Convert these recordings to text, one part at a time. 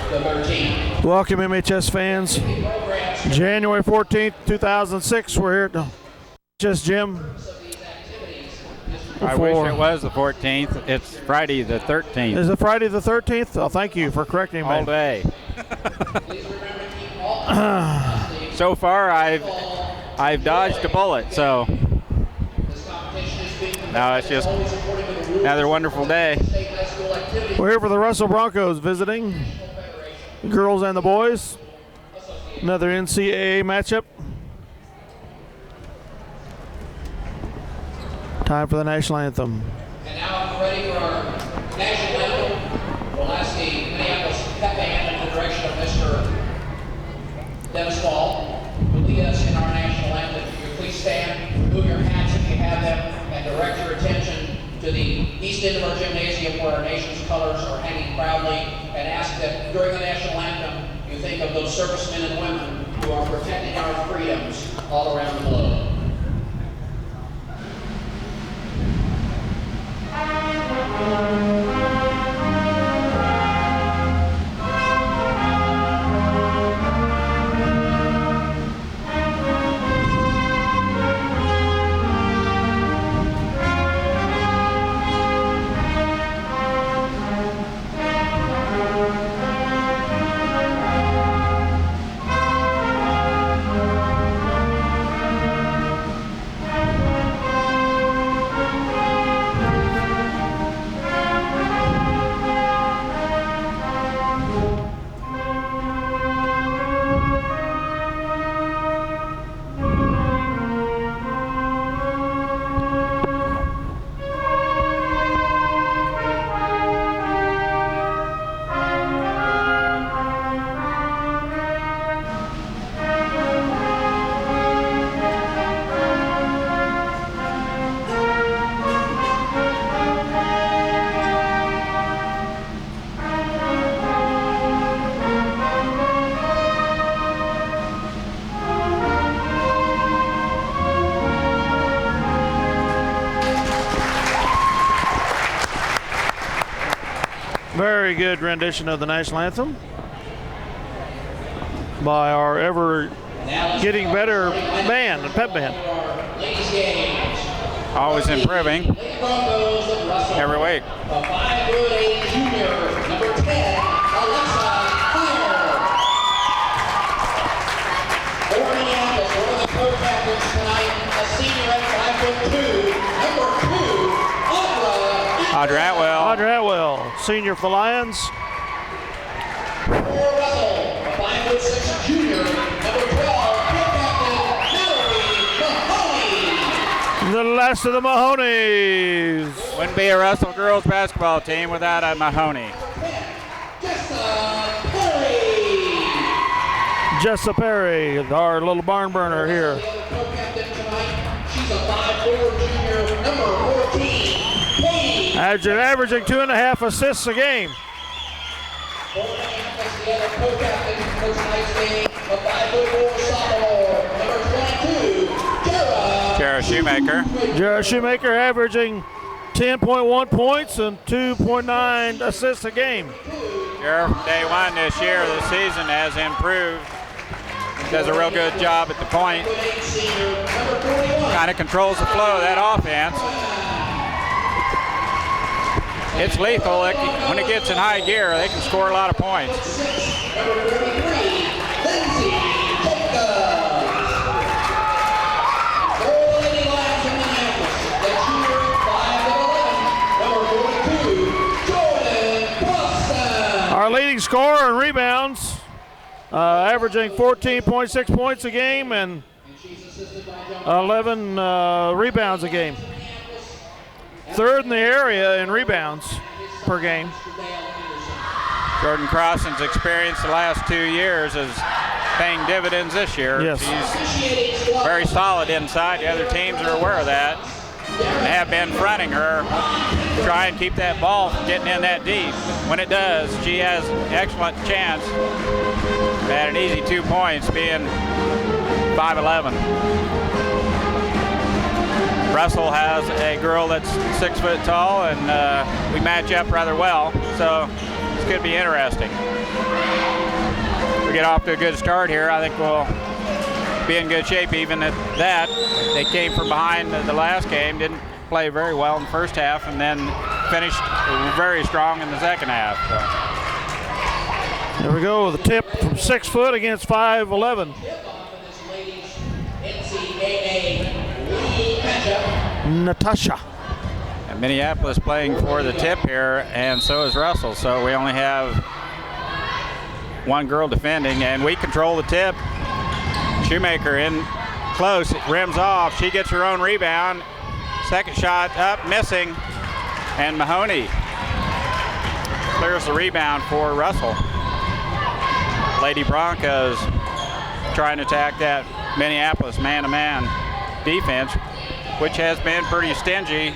Welcome, MHS fans. January 14th, 2006. We're here at the MHS Gym. I wish it was the 14th. It's Friday the 13th. Is it Friday the 13th? Oh, thank you for correcting me. All day. So far, I've dodged a bullet, so now it's just another wonderful day. We're here for the Russell Broncos visiting the girls and the boys. Another NCAA matchup. Time for the national anthem. And now we're ready for our national anthem. We'll ask the Minneapolis pep band in the direction of Mr. Dennis Ball to lead us in our national anthem. If you please stand, remove your hats if you have them, and direct your attention to the east end of our gymnasium where our nation's colors are hanging proudly, and ask that during the national anthem you think of those servicemen and women who are protecting our freedoms all around the globe. Very good rendition of the national anthem by our ever getting better band, the pep band. Always improving every week. A 5'8" junior, number 10, Alexa Fire. For Minneapolis, one of the co-captains tonight, a senior at 5'2", number 2, Audra Atwell. Audra Atwell, senior for the Lions. For Russell, a 5'6" junior, number 12, co-captain Mallory Mahoney. The last of the Mahoneys. Wouldn't be a Russell girls basketball team without a Mahoney. Jessa Perry. Jessa Perry, our little barn burner here. Co-captain tonight, she's a 5'4" junior, number 14. Averaging 2.5 assists a game. The other co-captain for tonight's game, a 5'4" sophomore, number 22, Jara Shoemaker. Jara Shoemaker averaging 10.1 points and 2.9 assists a game. Jara from day one this year, this season has improved. Does a real good job at the point. Kind of controls the flow of that offense. It's lethal. When it gets in high gear, they can score a lot of points. Our leading scorer in rebounds, averaging 14.6 points a game and 11 rebounds a game. Third in the area in rebounds per game. Jordan Crossan's experience the last 2 years is paying dividends this year. Yes. She's very solid inside. The other teams are aware of that and have been fronting her to try and keep that ball from getting in that deep. When it does, she has an excellent chance at an easy 2 points, being 5'11". Russell has a girl that's 6 foot tall, and we match up rather well. So it's could be interesting. We get off to a good start here. I think we'll be in good shape even at that. They came from behind the last game, didn't play very well in the first half, and then finished very strong in the second half. So. There we go, the tip from 6 foot against 5'11". Natasha. And Minneapolis playing for the tip here, and so is Russell. So we only have one girl defending, and we control the tip. Shoemaker in close, it rims off. She gets her own rebound. Second shot up, missing, and Mahoney clears the rebound for Russell. Lady Broncos trying to attack that Minneapolis man-to-man defense, which has been pretty stingy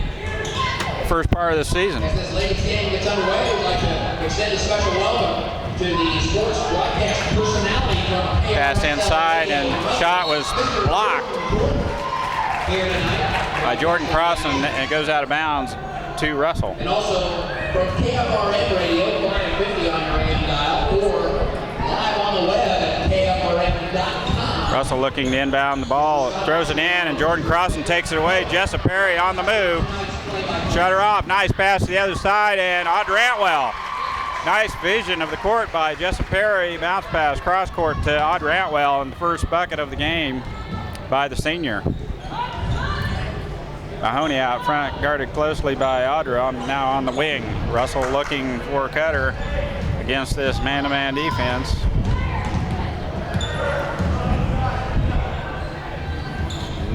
first part of the season. As this ladies game gets underway, we'd like to extend a special welcome to the sports broadcast personality from Pass inside, and shot was blocked by Jordan Crossan, and it goes out of bounds to Russell. And also from KFRN Radio, 450 on your AM dial, or live on the web at KFRN.com. Russell looking to inbound the ball, throws it in, and Jordan Crossan takes it away. Jessa Perry on the move. Shut her off. Nice pass to the other side, and Audrey Antwell. Nice vision of the court by Jessa Perry. Bounce pass cross court to Audrey Antwell, and the first bucket of the game by the senior. Mahoney out front, guarded closely by Audrey, now on the wing. Russell looking for a cutter against this man-to-man defense.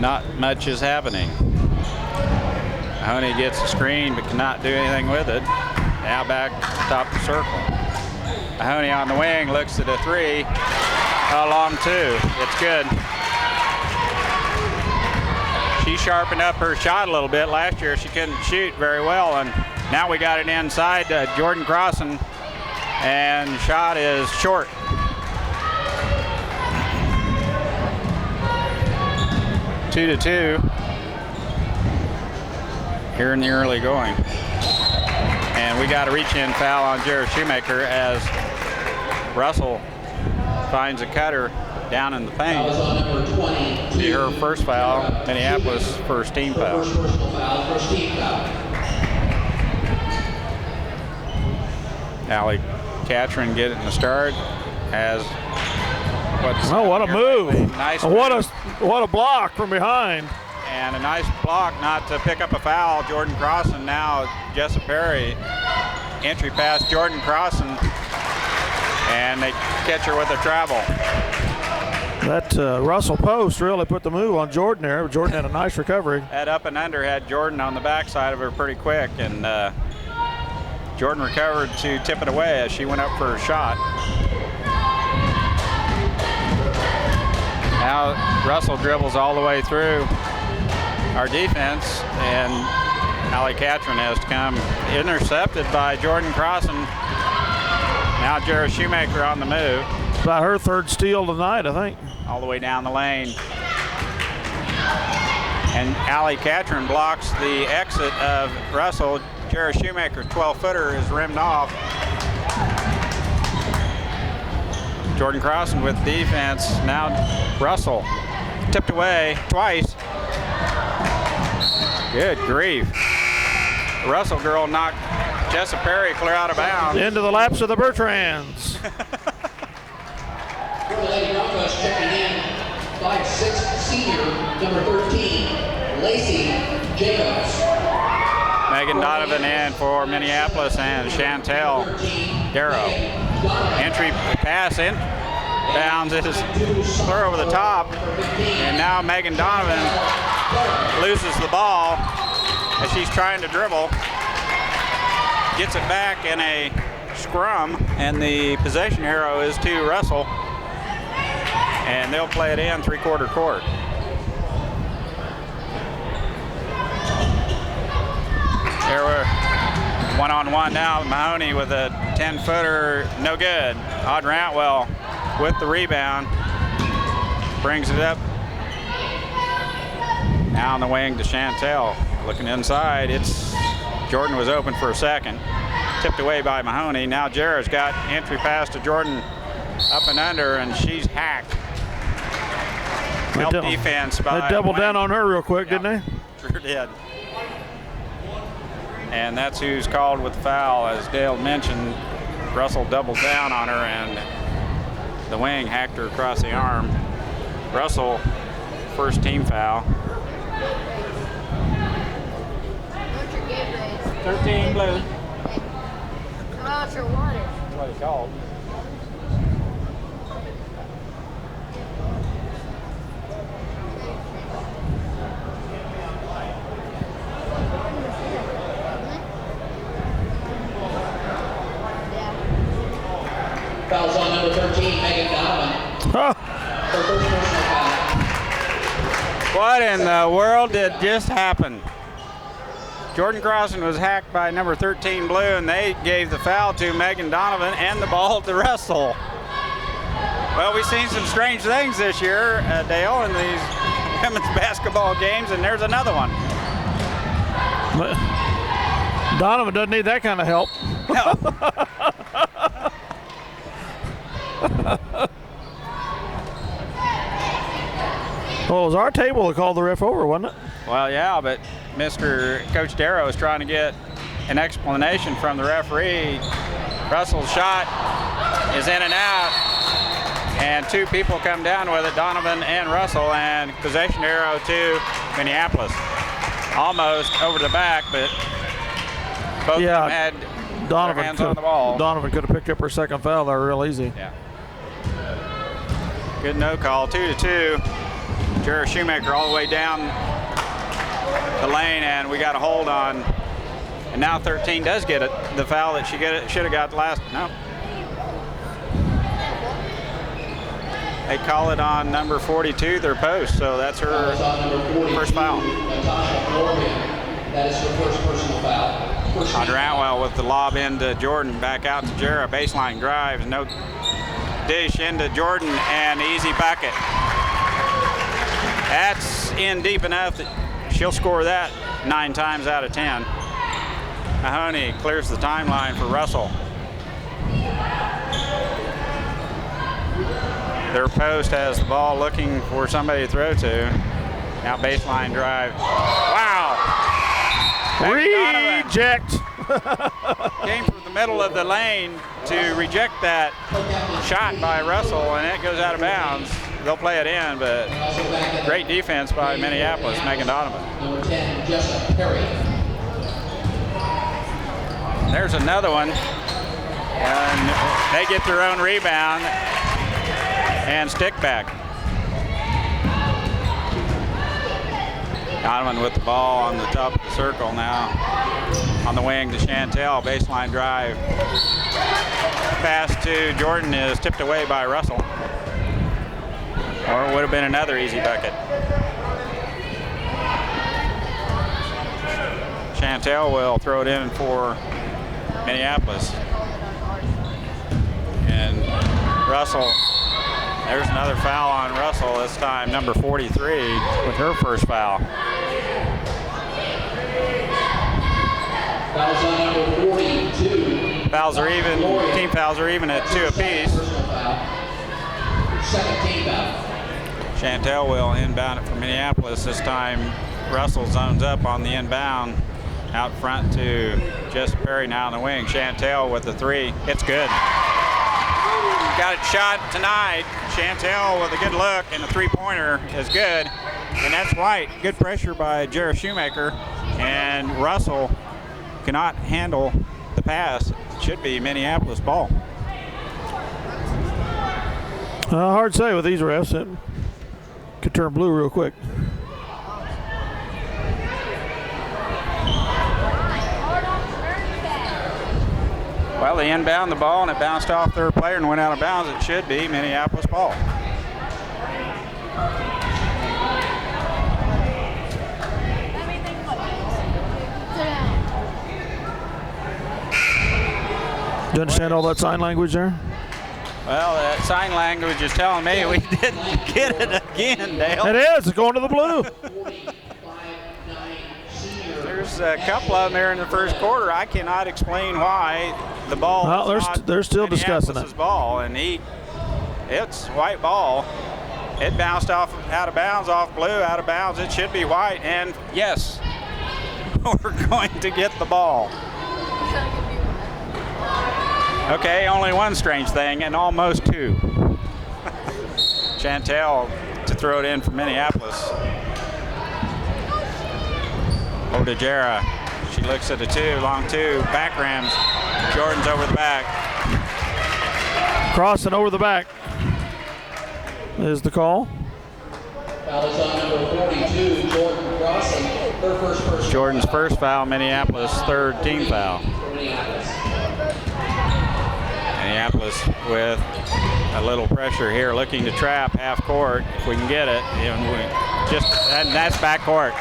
Not much is happening. Mahoney gets the screen but cannot do anything with it. Now back top of the circle. Mahoney on the wing, looks at a three. A long two. It's good. She sharpened up her shot a little bit. Last year she couldn't shoot very well, and now we got it inside Jordan Crossan, and shot is short. Two to two here in the early going. And we got a reach-in foul on Jared Shoemaker as Russell finds a cutter down in the paint. See her first foul, Minneapolis first team foul. Allie Catron getting the start as what a move. Nice what a block from behind. And a nice block not to pick up a foul. Jordan Crossan now, Jessa Perry. Entry pass, Jordan Crossan. And they catch her with a travel. That Russell post really put the move on Jordan there. Jordan had a nice recovery. That up and under had Jordan on the backside of her pretty quick. And Jordan recovered to tip it away as she went up for her shot. Now Russell dribbles all the way through our defense, and Allie Catron has to come, intercepted by Jordan Crossan. Now Jared Shoemaker on the move. About her third steal tonight, I think. All the way down the lane. And Allie Catron blocks the exit of Russell. Jared Shoemaker's 12-footer is rimmed off. Jordan Crossan with defense. Now Russell tipped away twice. Good grief. The Russell girl knocked Jessa Perry clear out of bounds. Into the laps of the Bertrands. For the Lady Broncos checking in, 5'6" senior, number 13, Lacey Jacobs. Megan Donovan in for Minneapolis, and Chantel Darrow. Entry pass in. Bounds is clear over the top. And now Megan Donovan loses the ball as she's trying to dribble. Gets it back in a scrum, and the possession arrow is to Russell. And they'll play it in three-quarter court. There we're one-on-one now. Mahoney with a 10-footer, no good. Audrey Antwell with the rebound. Brings it up. Now on the wing to Chantel. Looking inside, Jordan was open for a second. tipped away by Mahoney. Now Jarrett's got entry pass to Jordan up and under, and she's hacked. Help defense by They doubled Wayne. down on her real quick, didn't they? Sure did. And that's who's called with the foul. As Dale mentioned, Russell doubled down on her, and the wing hacked her across the arm. Russell, first team foul. 13 blue. How's your water? That's what he called. Fouls on number 13, Megan Donovan. Huh. Her first personal foul. What in the world did just happen? Jordan Crossan was hacked by number 13 blue, and they gave the foul to Megan Donovan and the ball to Russell. Well, we've seen some strange things this year, Dale, in these women's basketball games, and there's another one. But Donovan doesn't need that kind of help. No. Well, it was our table that called the ref over, wasn't it? Well, yeah, but Coach Darrow is trying to get an explanation from the referee. Russell's shot is in and out, and two people come down with it, Donovan and Russell, and possession arrow to Minneapolis. Almost over the back, but both of them had their hands on the ball. Donovan could have picked up her second foul there real easy. Yeah. Good no call, 2-2. Jared Shoemaker all the way down the lane, and we got a hold on. And now 13 does get it, the foul that she should have got last. No. They call it on number 42, their post, so that's her first foul. That is her first personal foul. Audra Atwell with the lob into Jordan, back out to Jarrett, baseline drive, no dish into Jordan, and easy bucket. That's in deep enough that she'll score that 9 times out of 10. Mahoney clears the timeline for Russell. Their post has the ball looking for somebody to throw to. Now baseline drive. Wow! Reject. Came from the middle of the lane to reject that shot by Russell, and it goes out of bounds. They'll play it in, but great defense by Minneapolis, Megan Donovan. Number 10, Jessica Perry. There's another one, and they get their own rebound and stick back. Donovan with the ball on the top of the circle now. On the wing to Chantel, baseline drive. Pass to Jordan is tipped away by Russell. Or it would have been another easy bucket. Chantel will throw it in for Minneapolis. And Russell, there's another foul on Russell, this time number 43 with her first foul. Fouls on number 42. Fouls are even, team fouls are even at 2 apiece. Second team foul. Chantel will inbound it for Minneapolis. This time Russell zones up on the inbound. Out front to Jessica Perry now on the wing. Chantel with the 3. It's good. Got it shot tonight. Chantel with a good look, and the 3-pointer is good. And that's right. Good pressure by Jared Shoemaker. And Russell cannot handle the pass. It should be Minneapolis ball. Hard to say with these refs. It could turn blue real quick. Well, they inbound the ball, and it bounced off their player and went out of bounds. It should be Minneapolis ball. Do you understand all that sign language there? Well, that sign language is telling me we didn't get it again, Dale. It is. It's going to the blue. There's there's a couple of them there in the first quarter. I cannot explain why the ball. Well, they're still discussing it. Ball, and it's white ball. It bounced off out of bounds, off blue, out of bounds. It should be white, and yes, we're going to get the ball. Okay, only one strange thing, and almost two. Chantel to throw it in for Minneapolis. Odejera, she looks at a two, long two, back rims. Jordan's over the back. Crossing over the back is the call. Foul is on number 42, Jordan Crossing. Her first personal Jordan's foul. first foul, Minneapolis' third team foul. Minneapolis with a little pressure here, looking to trap half court if we can get it. And that's back court.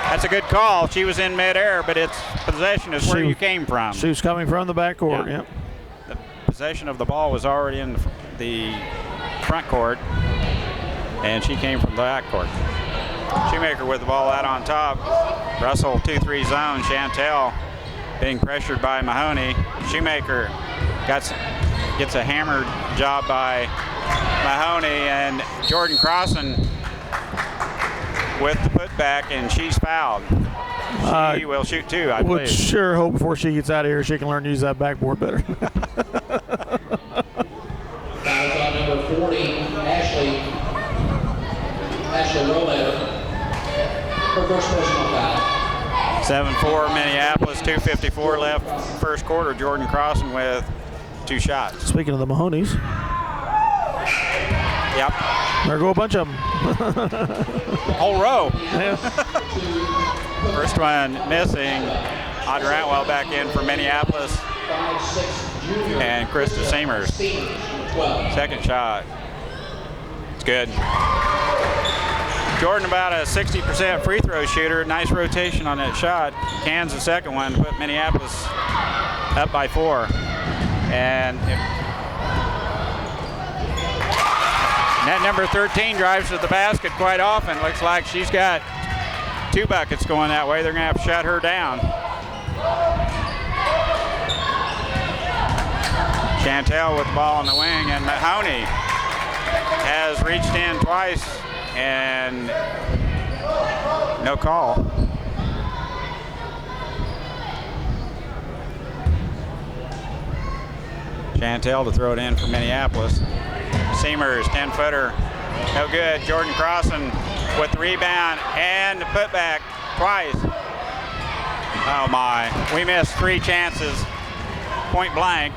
That's a good call. She was in midair, but its possession is where you came from. She was coming from the back court. Yeah. Yep. The possession of the ball was already in the front court, and she came from the back court. Shoemaker with the ball out on top. Russell 2-3 zone. Chantel being pressured by Mahoney. Shoemaker gets a hammered job by Mahoney, and Jordan Crossan with the putback, and she's fouled. She will shoot two, I believe. Would sure hope before she gets out of here she can learn to use that backboard better. Foul on number 40, Ashley Roletter. Her first personal foul. 7-4 Minneapolis, 2:54 left first quarter. Jordan Crossan with two shots. Speaking of the Mahoneys, Yep. there go a bunch of them. Whole row. Yeah. First one missing. Audrey Antwell back in for Minneapolis. 5'6" junior. And Krista Seamers. 12. Second shot. It's good. Jordan about a 60% free throw shooter. Nice rotation on that shot. Cans the second one to put Minneapolis up by 4. And net number 13 drives to the basket quite often. Looks like she's got 2 buckets going that way. They're going to have to shut her down. Chantel with the ball on the wing, and Mahoney has reached in twice and no call. Chantel to throw it in for Minneapolis. Seamers, 10-footer, no good. Jordan Crossan with the rebound and the putback twice. Oh my, we missed 3 chances, point blank.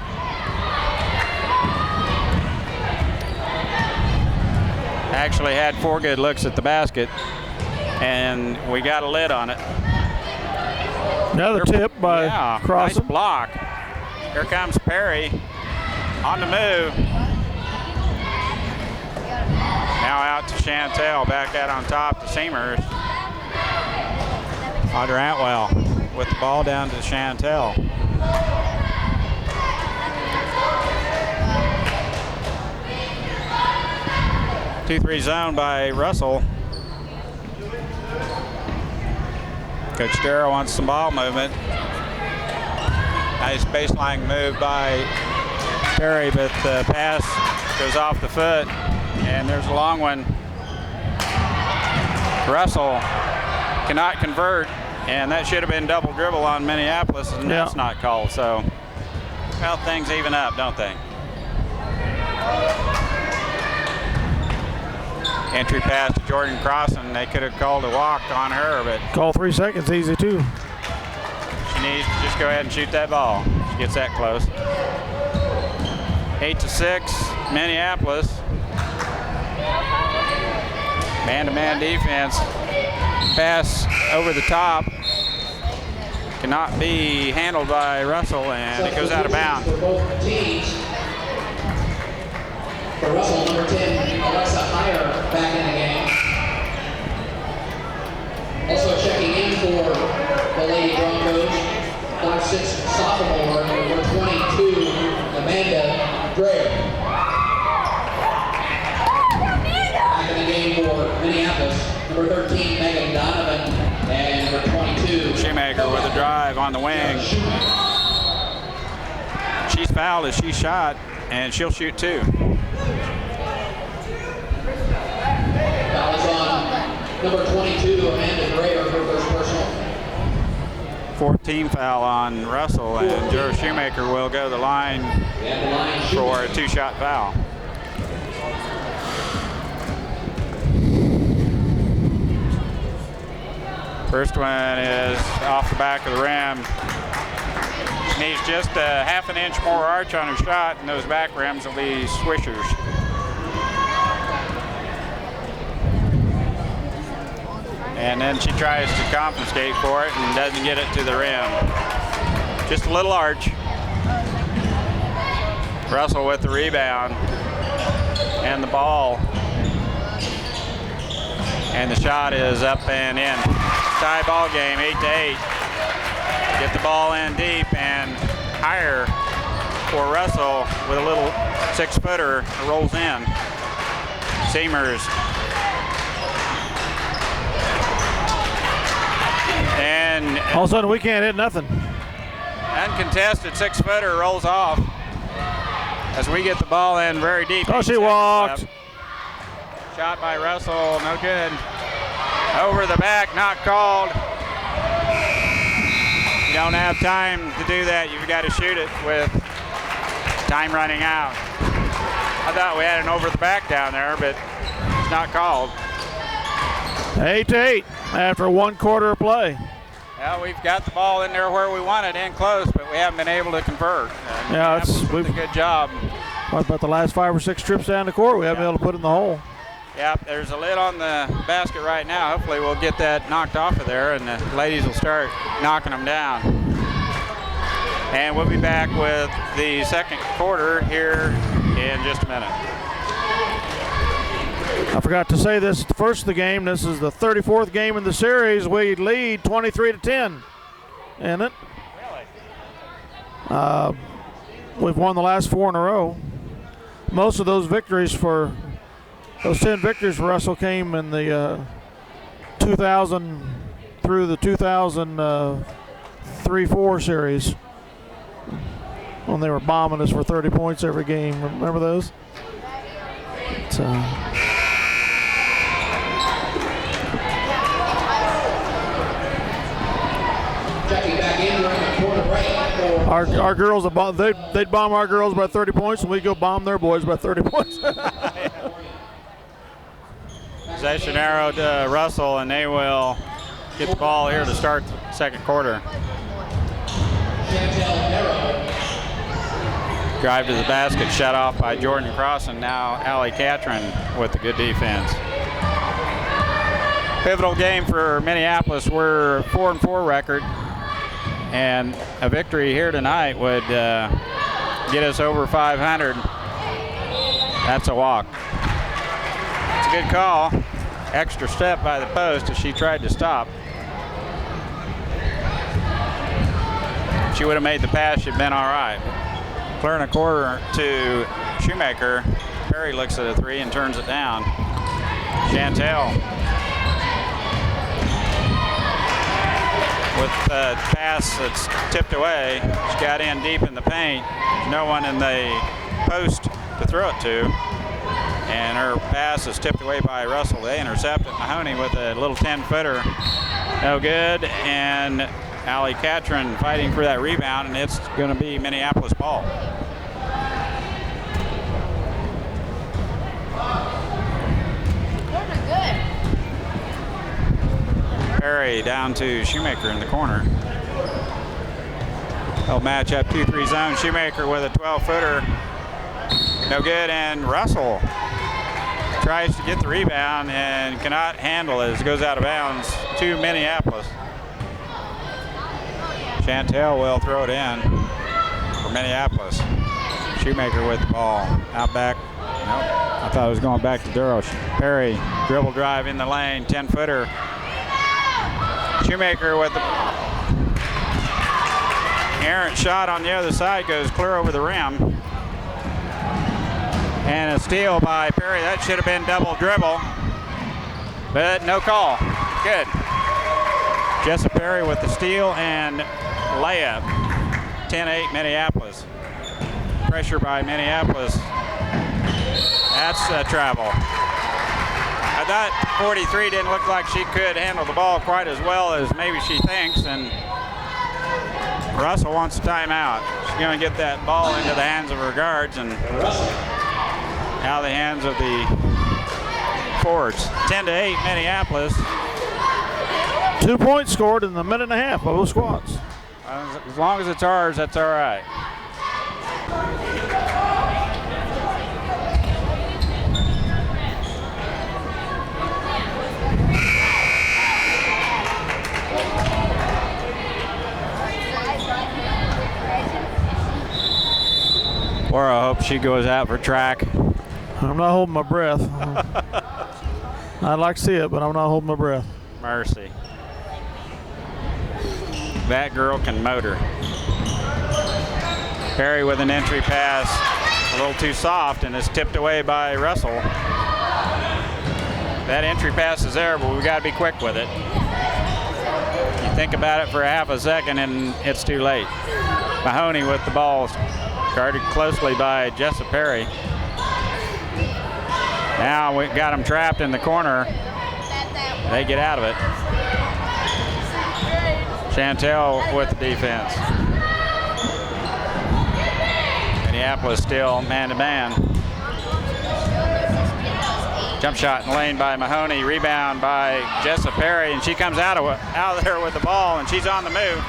Actually had 4 good looks at the basket, and we got a lid on it. Another tip by Crossan. Nice block. Here comes Perry on the move. Now out to Chantel, back out on top to Seamers. Audrey Antwell with the ball down to Chantel. Two-three zone by Russell. Coach Darrow wants some ball movement. Nice baseline move by Perry, but the pass goes off the foot, and there's a long one. Russell cannot convert, and that should have been double dribble on Minneapolis, and that's not called. So, well, things even up, don't they? Entry pass to Jordan Crossan. They could have called a walk on her, but call 3 seconds, easy too. She needs to just go ahead and shoot that ball. She gets that close. 8-6, Minneapolis. Man-to-man defense. Pass over the top. Cannot be handled by Russell, and it goes out of bounds. For both teams. For Russell, number 10, Alexa Heyer back in the game. Also checking in for the Lady Broncos, 5'6" sophomore, number 22, Amanda Dreher. Back in the game for Minneapolis, number 13, Megan Donovan, and number 22, Shoemaker with a drive on the wing. She's fouled as she shot, and she'll shoot 2. Foul is on number 22, Amanda Grayer, her first personal. 14 foul on Russell, and Joe Shoemaker will go to the line for a 2-shot foul. First one is off the back of the rim. Needs just a half an inch more arch on her shot, and those back rims will be swishers. And then she tries to compensate for it and doesn't get it to the rim. Just a little arch. Russell with the rebound and the ball. And the shot is up and in. Tie ball game, 8-8. Get the ball in deep and higher for Russell with a little 6-footer. Rolls in. Seamers. And all of a sudden we can't hit nothing. Uncontested 6-footer rolls off as we get the ball in very deep. Oh, she walked. Shot by Russell, no good. Over the back, not called. You don't have time to do that. You've got to shoot it with time running out. I thought we had an over the back down there, but it's not called. 8-8 after 1 quarter of play. Well, we've got the ball in there where we want it, in close, but we haven't been able to convert. Yeah, we've done a good job. What about the last 5 or 6 trips down the court? We haven't been able to put it in the hole. Yep, there's a lid on the basket right now. Hopefully we'll get that knocked off of there, and the ladies will start knocking them down. And we'll be back with the second quarter here in just a minute. I forgot to say this at the first of the game. This is the 34th game in the series. We lead 23-10. Isn't it? Really? We've won the last 4 in a row. Most of those victories for those 10 victories for Russell came in the 2000 through the 2003-4 series when they were bombing us for 30 points every game. Remember those? Our girls, they'd bomb our girls by 30 points, and we'd go bomb their boys by 30 points. Possession arrow to Russell, and they will get the ball here to start the second quarter. Drive to the basket, shut off by Jordan Cross, and now Allie Catron with the good defense. Pivotal game for Minneapolis. We're 4-4 record, and a victory here tonight would get us over 500. That's a walk. It's a good call. Extra step by the post as she tried to stop. If she would have made the pass, she'd been all right. Clearing a quarter to Shoemaker. Perry looks at a 3 and turns it down. Chantel with the pass that's tipped away. She got in deep in the paint. There's no one in the post to throw it to. And her pass is tipped away by Russell. They intercept it. Mahoney with a little 10-footer. No good. And Allie Catron fighting for that rebound, and it's going to be Minneapolis ball. Perry down to Shoemaker in the corner. They'll match up 2-3 zone. Shoemaker with a 12-footer. No good, and Russell tries to get the rebound and cannot handle it as it goes out of bounds to Minneapolis. Chantel will throw it in for Minneapolis. Shoemaker with the ball. Out back. Nope. I thought it was going back to Duro. Perry, dribble drive in the lane, 10-footer. Shoemaker with the errant shot on the other side, goes clear over the rim. And a steal by Perry. That should have been double dribble, but no call. Good. Jessa Perry with the steal and layup. 10-8 Minneapolis. Pressure by Minneapolis. That's travel. I thought 43 didn't look like she could handle the ball quite as well as maybe she thinks, and Russell wants a timeout. She's going to get that ball into the hands of her guards and out of the hands of the forwards. 10-8 Minneapolis. 2 points scored in the minute and a half by both squads. As long as it's ours, that's all right. Or I hope she goes out for track. I'm not holding my breath. I'd like to see it, but I'm not holding my breath. Mercy. That girl can motor. Perry with an entry pass, a little too soft, and is tipped away by Russell. That entry pass is there, but we got to be quick with it. You think about it for a half a second, and it's too late. Mahoney with the ball, guarded closely by Jessa Perry. Now we got them trapped in the corner. They get out of it. Chantel with the defense. Minneapolis still man-to-man. Jump shot in the lane by Mahoney. Rebound by Jessa Perry, and she comes out of there with the ball, and she's on the move.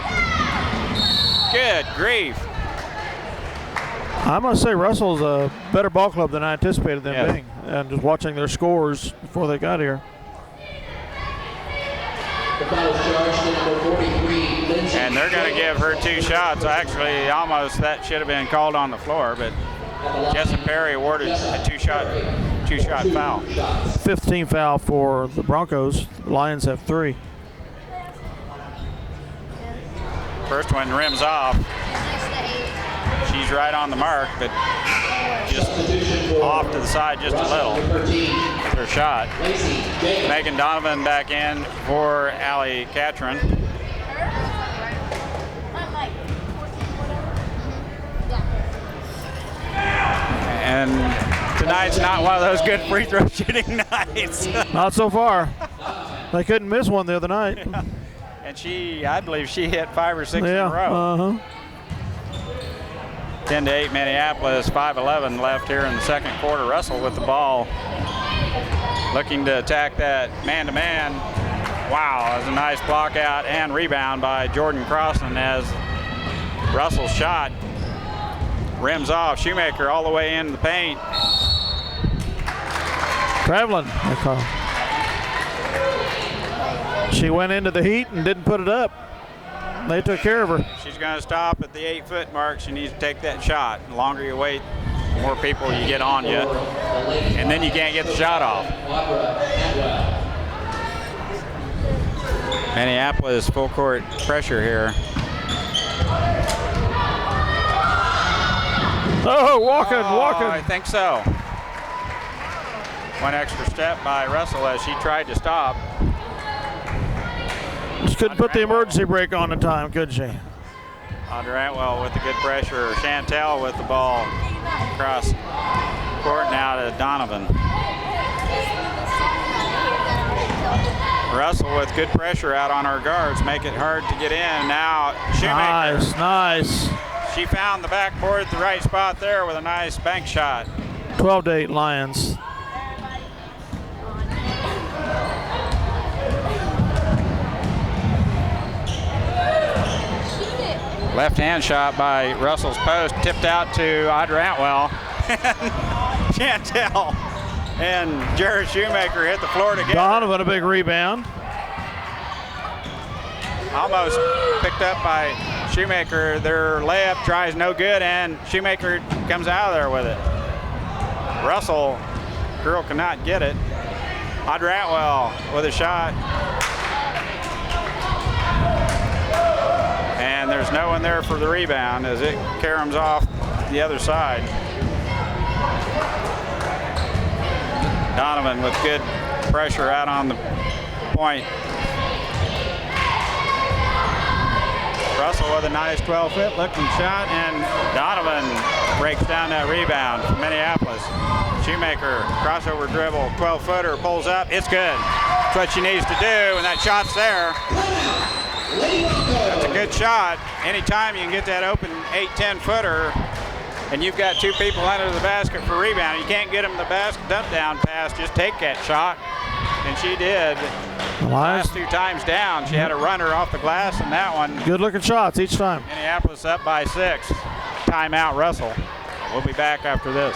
Good grief. I must say Russell's a better ball club than I anticipated them being. And just watching their scores before they got here. And they're going to give her 2 shots. Actually, almost that should have been called on the floor, but Jessa Perry awarded a two-shot foul. 15 foul for the Broncos. The Lions have 3. First one rims off. She's right on the mark, but just off to the side just a little with her shot. Megan Donovan back in for Allie Catron. And tonight's not one of those good free throw shooting nights. Not so far. They couldn't miss one the other night. Yeah. And I believe she hit 5 or 6 in a row. 10-8 Minneapolis, 5:11 left here in the second quarter. Russell with the ball, looking to attack that man-to-man. Wow, that was a nice block out and rebound by Jordan Crossan as Russell's shot rims off. Shoemaker all the way into the paint. Traveling, they call. She went into the heat and didn't put it up. They took care of her. She's going to stop at the 8-foot mark. She needs to take that shot. The longer you wait, the more people you get on you. And then you can't get the shot off. Minneapolis full court pressure here. Oh, walking. I think so. One extra step by Russell as she tried to stop. Just couldn't put the emergency brake on in time, could she? Audra Antwell with the good pressure. Chantel with the ball across court now to Donovan. Russell with good pressure out on our guards, make it hard to get in. Now Shoemaker. Nice. She found the backboard at the right spot there with a nice bank shot. 12-8 Lions. Left-hand shot by Russell's post, tipped out to Audra Antwell. Chantel and Jared Shoemaker hit the floor together. Donovan a big rebound. Almost picked up by Shoemaker. Their layup tries no good, and Shoemaker comes out of there with it. Russell, girl cannot get it. Audra Antwell with a shot. And there's no one there for the rebound as it caroms off the other side. Donovan with good pressure out on the point. Russell with a nice 12-foot looking shot, and Donovan breaks down that rebound from Minneapolis. Shoemaker, crossover dribble, 12-footer, pulls up. It's good. That's what she needs to do, and that shot's there. That's a good shot. Anytime you can get that open 8-10-footer, and you've got two people under the basket for rebound, you can't get them the basket dump down pass, just take that shot. And she did. The last 2 times down, she had a runner off the glass in that one. Good looking shots each time. Minneapolis up by 6. Timeout, Russell. We'll be back after this.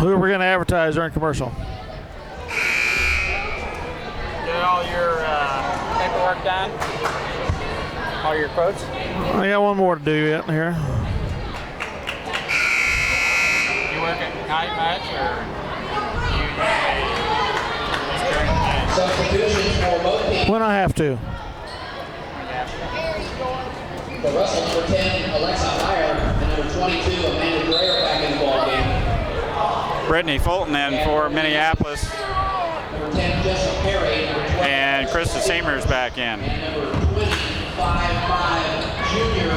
Who are we going to advertise during commercial? Get all your paperwork done? All your quotes? I got one more to do yet here. You work at night much, or Substitutions for both teams. When I have to. For Russell, number 10, Alexa Meyer, and number 22, Amanda Dreyer back in the ballgame. Brittany Fulton in for Minneapolis. Number 10, Jessica Perry. Number 12, And Krista Seamers back in. and number 25, junior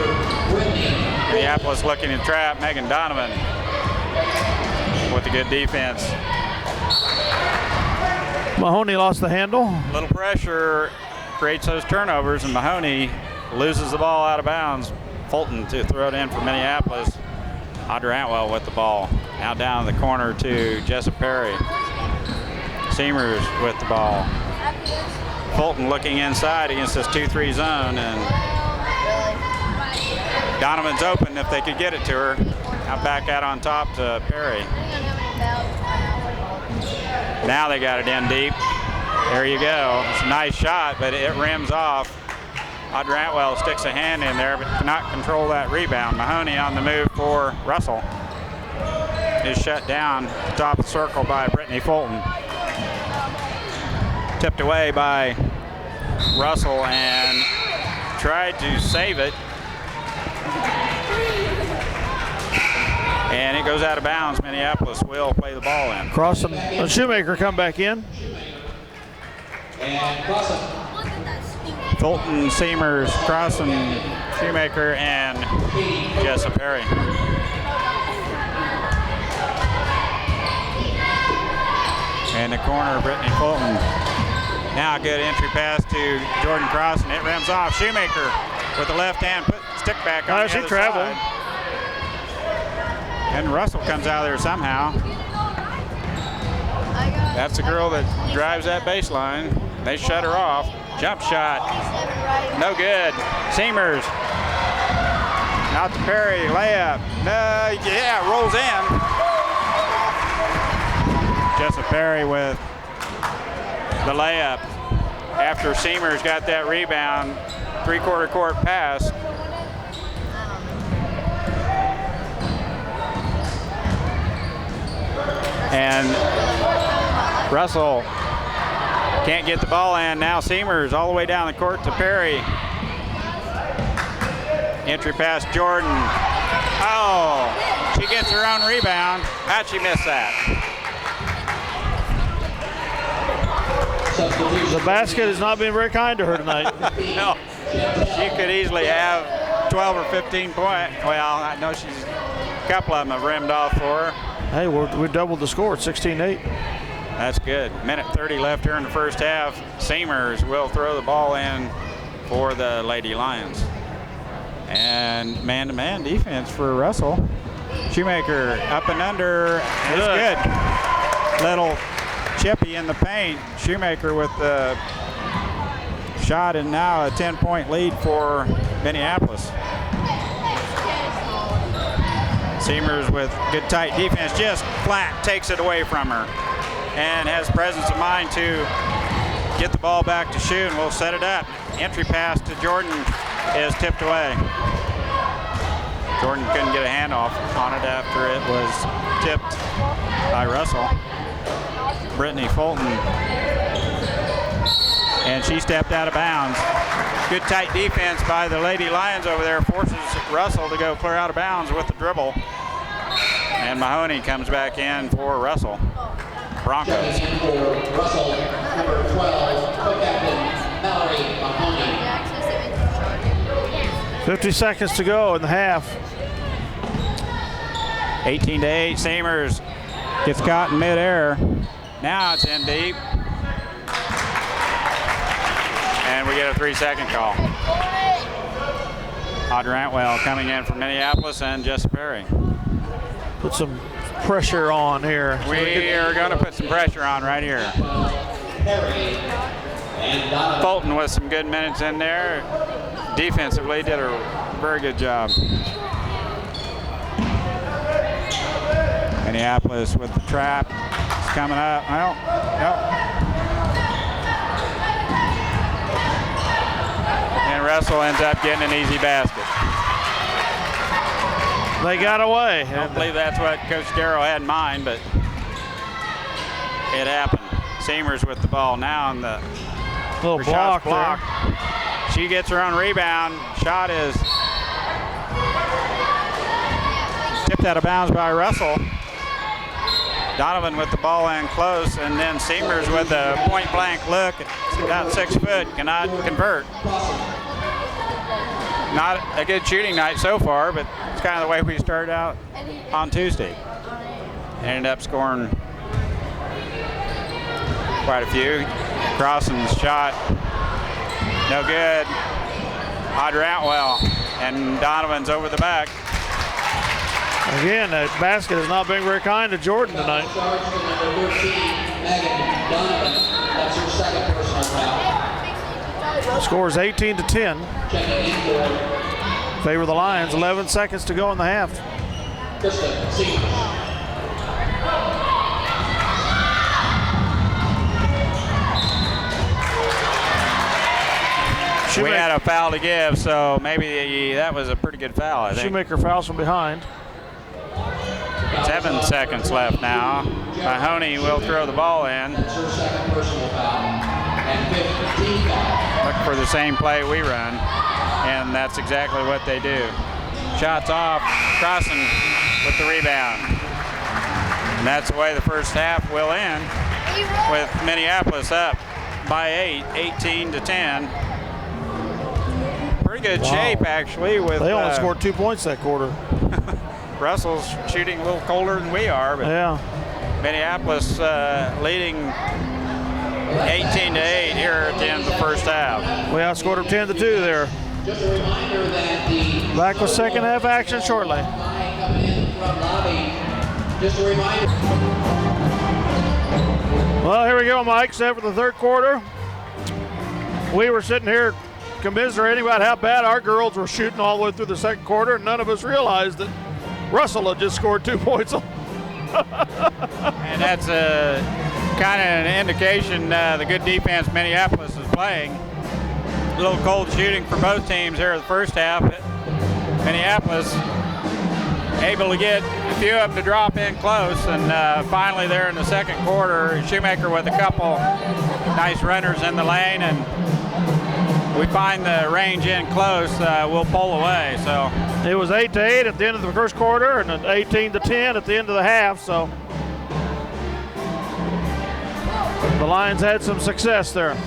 Brittany. Minneapolis looking to trap Megan Donovan with a good defense. Mahoney lost the handle. A little pressure creates those turnovers, and Mahoney loses the ball out of bounds. Fulton to throw it in for Minneapolis. Audra Antwell with the ball. Now down in the corner to Jessica Perry. Seamers with the ball. Fulton looking inside against this 2-3 zone, and Donovan's open if they could get it to her. Now back out on top to Perry. Now they got it in deep. There you go. It's a nice shot, but it rims off. Audra Antwell sticks a hand in there, but cannot control that rebound. Mahoney on the move for Russell. Is shut down top of the circle by Brittany Fulton. Tipped away by Russell and tried to save it. And it goes out of bounds. Minneapolis will play the ball in. Crossing. Shoemaker come back in. And Crossing. Fulton, Seamers, Crossan, Shoemaker, and Jessica Perry. In the corner, Brittany Fulton. Now a good entry pass to Jordan Crossan. It rims off. Shoemaker with the left hand, put stick back on the She other traveled. side. And Russell comes out of there somehow. That's the girl that drives that baseline. They shut her off. Jump shot. No good. Seamers. Out to Perry. Layup. No, yeah, rolls in. Jessica Perry with the layup. After Seamers got that rebound, 3/4 court pass. And Russell can't get the ball in. Now Seamers all the way down the court to Perry. Entry pass Jordan. Oh, she gets her own rebound. How'd she miss that? The basket has not been very kind to her tonight. No, she could easily have 12 or 15 points. Well, I know a couple of them have rimmed off for her. Hey, we doubled the score at 16-8. That's good. Minute 30 left here in the first half. Seamers will throw the ball in for the Lady Lions. And man-to-man defense for Russell. Shoemaker up and under. It's good. Little chippy in the paint. Shoemaker with the shot, and now a 10-point lead for Minneapolis. Seamers with good tight defense, just flat takes it away from her and has presence of mind to get the ball back to Shue, and we'll set it up. Entry pass to Jordan is tipped away. Jordan couldn't get a handoff on it after it was tipped by Russell. Brittany Fulton, and she stepped out of bounds. Good tight defense by the Lady Lions over there, forces Russell to go clear out of bounds with the dribble. And Mahoney comes back in for Russell. Broncos. Checking in for Russell, number 12, co-captain Mallory Mahoney. 50 seconds to go in the half. 18-8, Seamers gets caught in midair. Now it's in deep. And we get a 3-second call. Audrey Antwell coming in from Minneapolis and Jess Perry. Put some pressure on here. We are going to put some pressure on right here. Perry and Donovan. Fulton with some good minutes in there. Defensively did a very good job. Minneapolis with the trap. It's coming up. Well, no. And Russell ends up getting an easy basket. They got away. I don't believe that's what Coach Darrow had in mind, but it happened. Seamers with the ball now on the Little block. She gets her own rebound. Shot is tipped out of bounds by Russell. Donovan with the ball in close, and then Seamers with a point-blank look. It's about 6 foot, cannot convert. Not a good shooting night so far, but it's kind of the way we started out on Tuesday. Ended up scoring quite a few. Crossan's shot, no good. Audrey Antwell, and Donovan's over the back. Again, that basket has not been very kind to Jordan tonight. Charge to number 13, Megan Donovan. That's her second personal foul. Scores 18-10. Checking in for Favor the Lions. 11 seconds to go in the half. Kristen Seamers. We had a foul to give, so maybe that was a pretty good foul, I think. Shoemaker fouls from behind. 7 seconds left now. Mahoney will throw the ball in. That's her second personal foul. And 15 foul. Look for the same play we run, and that's exactly what they do. Shots off, Crossan with the rebound. And that's the way the first half will end, with Minneapolis up by 8, 18-10. Pretty good shape, actually. With They only scored 2 points that quarter. Russell's shooting a little colder than we are, but Yeah. Minneapolis leading 18-8 here at the end of the first half. We outscored them 10-2 there. Just a reminder that the Back with second half action shortly. coming in from lobby. Just a reminder. Well, here we go, Mike. Set for the third quarter. We were sitting here commiserating about how bad our girls were shooting all the way through the second quarter, and none of us realized that Russell had just scored 2 points. And that's kind of an indication the good defense Minneapolis is playing. A little cold shooting for both teams here in the first half. Minneapolis able to get a few of them to drop in close, and finally there in the second quarter, Shoemaker with a couple nice runners in the lane, and we find the range in close, we'll pull away. So It was 8-8 at the end of the first quarter, and then 18-10 at the end of the half. So the Lions had some success there.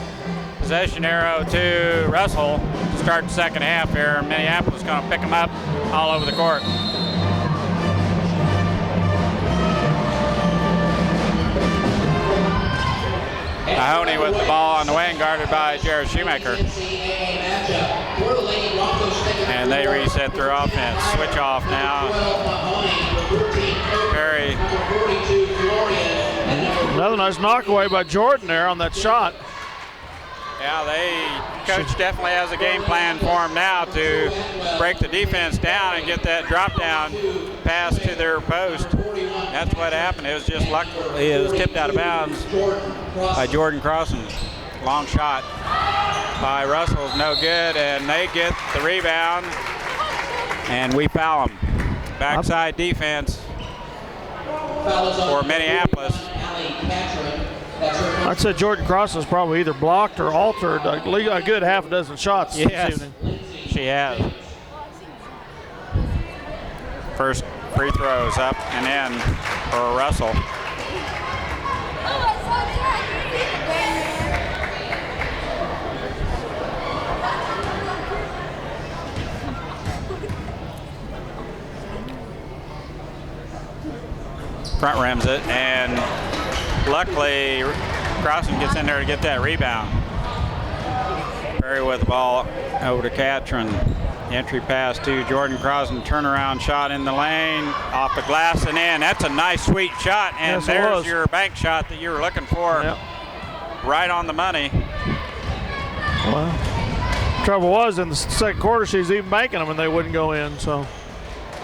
possession arrow to Russell to start the second half here. Minneapolis going to pick them up all over the court. Mahoney with the ball on the wing, guarded by Jared Shoemaker. And they reset their offense. Switch off now. Perry. Another nice knockaway by Jordan there on that shot. Yeah, coach definitely has a game plan for them now to break the defense down and get that drop down pass to their post. That's what happened. It was just luck. It was tipped out of bounds by Jordan Crossan. Long shot by Russell's no good, and they get the rebound, and we foul them. Backside defense for Minneapolis. I'd say Jordan Cross has probably either blocked or altered a good half a dozen shots this evening. She has. First free throws up and in for Russell. front rims it, and luckily Crossan gets in there to get that rebound. Perry with the ball over to Catron. Entry pass to Jordan Crossan, turnaround shot in the lane, off the glass and in. That's a nice, sweet shot, and yes, there's your bank shot that you were looking for. Yep. Right on the money. Well, trouble was in the second quarter she was even banking them and they wouldn't go in. So,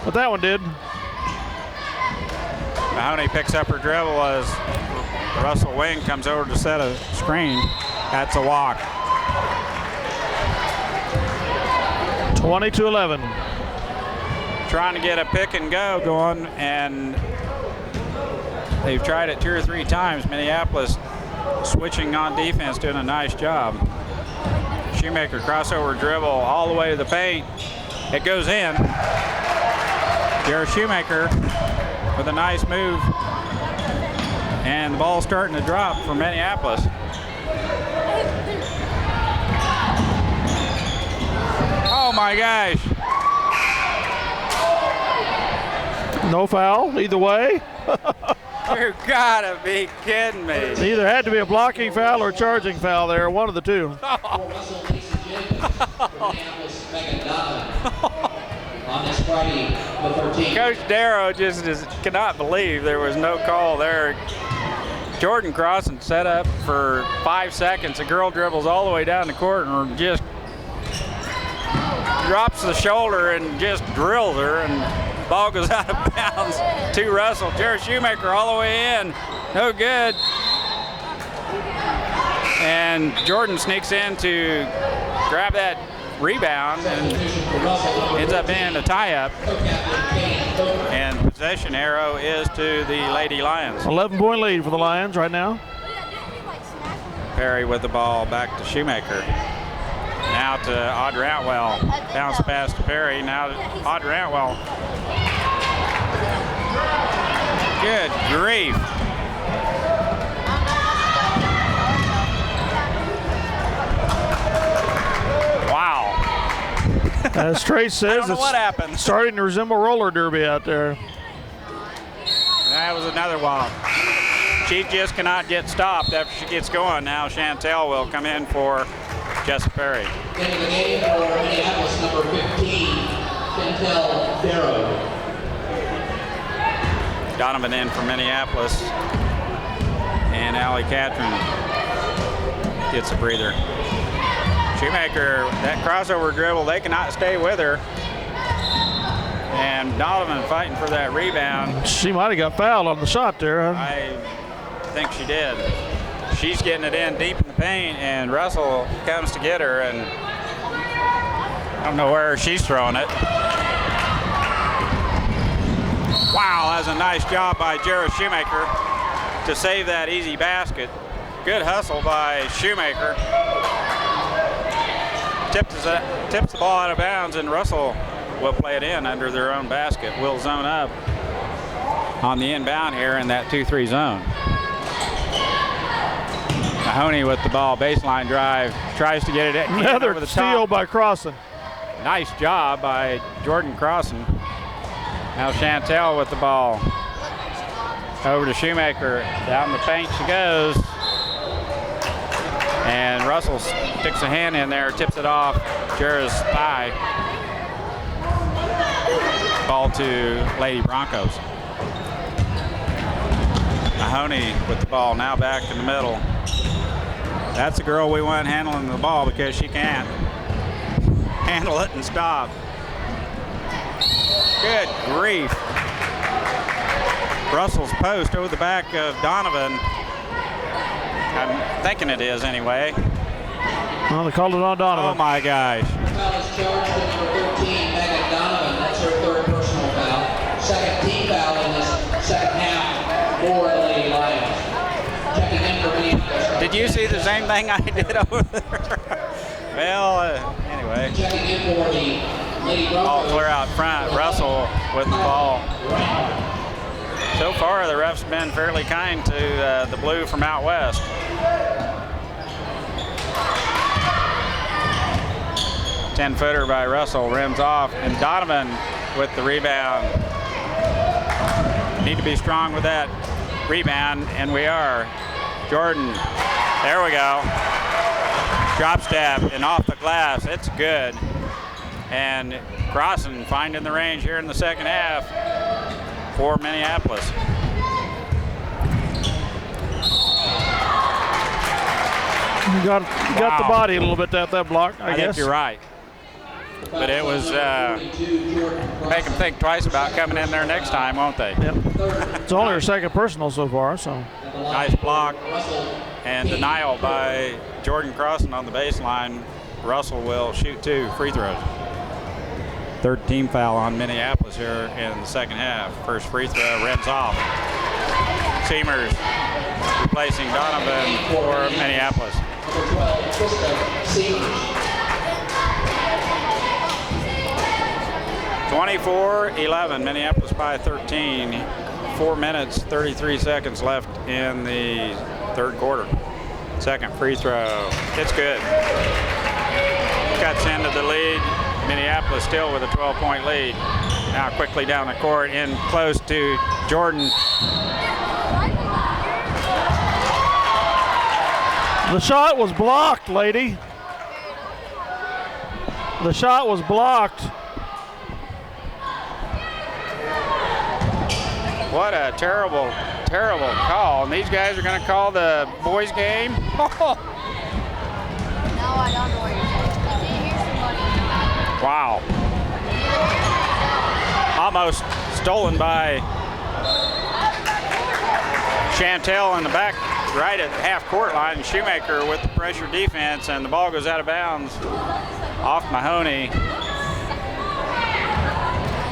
but that one did. Mahoney picks up her dribble as Russell Wing comes over to set a screen. That's a walk. 20-11. Trying to get a pick and go going, and they've tried it 2 or 3 times. Minneapolis switching on defense, doing a nice job. Shoemaker crossover dribble all the way to the paint. It goes in. Jared Shoemaker with a nice move, and the ball's starting to drop for Minneapolis. Oh my gosh. No foul either way. You gotta be kidding me. It either had to be a blocking foul or a charging foul there, one of the two. Coach Darrow just cannot believe there was no call there. Jordan Crossan set up for 5 seconds. The girl dribbles all the way down the court and just drops the shoulder and just drills her, and the ball goes out of bounds to Russell. Jared Shoemaker all the way in, no good. And Jordan sneaks in to grab that rebound and ends up being a tie-up. And possession arrow is to the Lady Lions. 11-point lead for the Lions right now. Perry with the ball back to Shoemaker. Now to Audrey Atwell. Bounce pass to Perry. Now to Audrey Atwell. Good grief. Wow. As Trace says, I don't know what happened. It's starting to resemble roller derby out there. That was another walk. She just cannot get stopped after she gets going. Now Chantel will come in for Jessica Perry. Into the game for Minneapolis, number 15, Chantel Darrow. Donovan in for Minneapolis. And Allie Catron gets a breather. Shoemaker, that crossover dribble, they cannot stay with her. And Donovan fighting for that rebound. She might have got fouled on the shot there. I think she did. She's getting it in deep in the paint, and Russell comes to get her, and I don't know where she's throwing it. Wow, that's a nice job by Jared Shoemaker to save that easy basket. Good hustle by Shoemaker. Tips the ball out of bounds, and Russell will play it in under their own basket. We'll zone up on the inbound here in that 2-3 zone. Mahoney with the ball, baseline drive, tries to get it in Another over the steal top. by Crossan. Nice job by Jordan Crossan. Now Chantel with the ball. Over to Shoemaker. Down the paint she goes. And Russell sticks a hand in there, tips it off Jera's thigh. Ball to Lady Broncos. Mahoney with the ball, now back in the middle. That's the girl we want handling the ball because she can't handle it and stop. Good grief. Russell's post over the back of Donovan. I'm thinking it is anyway. Well, they called it on Donovan. Oh my gosh. Foul is charged to number 15, Megan Donovan. That's her third personal foul. Second team foul in this second half for the Lady Lions. Checking in for Minneapolis. Did you see the same thing I did over there? Well, anyway. Checking in for the Lady Ball Broncos. clear out front. Russell with the ball. So far, the ref's been fairly kind to the blue from out west. Ten-footer by Russell, rims off, and Donovan with the rebound. Need to be strong with that rebound, and we are. Jordan, there we go. Drop step and off the glass. It's good. And Crossan finding the range here in the second half for Minneapolis. You got the body a little bit that block, I guess. Think you're right. But it was make them think twice about coming in there next time, won't they? Yep. It's only her second personal so far, so. Nice block and denial by Jordan Crossan on the baseline. Russell will shoot 2 free throws. Third team foul on Minneapolis here in the second half. First free throw rims off. Seamers replacing Donovan for Minneapolis. 24-11, Minneapolis by 13. 4 minutes, 33 seconds left in the third quarter. Second free throw, it's good. Cuts into the lead. Minneapolis still with a 12-point lead. Now quickly down the court, in close to Jordan. The shot was blocked, lady. The shot was blocked. What a terrible, terrible call. And these guys are going to call the boys' game. No, I don't know what you're saying. Did you hear somebody? Wow. Almost stolen by Chantel in the back, right at the half-court line. Shoemaker with the pressure defense, and the ball goes out of bounds off Mahoney.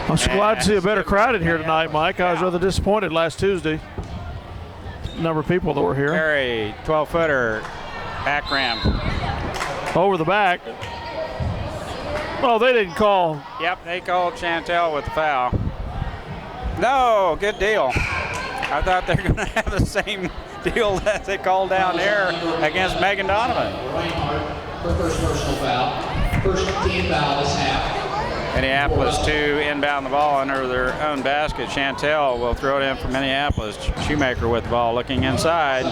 I'm so glad to see a better crowd in here tonight, Mike. I was rather disappointed last Tuesday. Number of people that were here. Perry, 12-footer, back rim. Over the back. Oh, they didn't call. Yep, they called Chantel with the foul. No, good deal. I thought they were going to have the same deal that they called down there against Megan Donovan. Reinhardt, her first personal foul. First team foul this half. Minneapolis to inbound the ball under their own basket. Chantel will throw it in for Minneapolis. Shoemaker with the ball looking inside.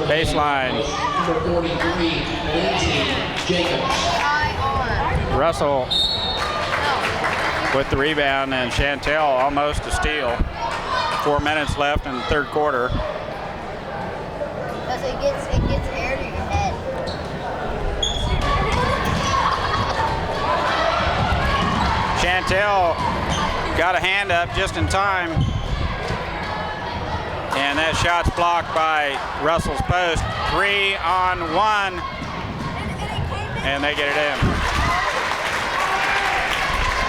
Baseline. Number 43, Lindsay Jacobs. Russell with the rebound, and Chantel almost a steal. 4 minutes left in the third quarter. Because it gets air to your head. Chantel got a hand up just in time. And that shot's blocked by Russell's post. 3-on-1. And they get it in.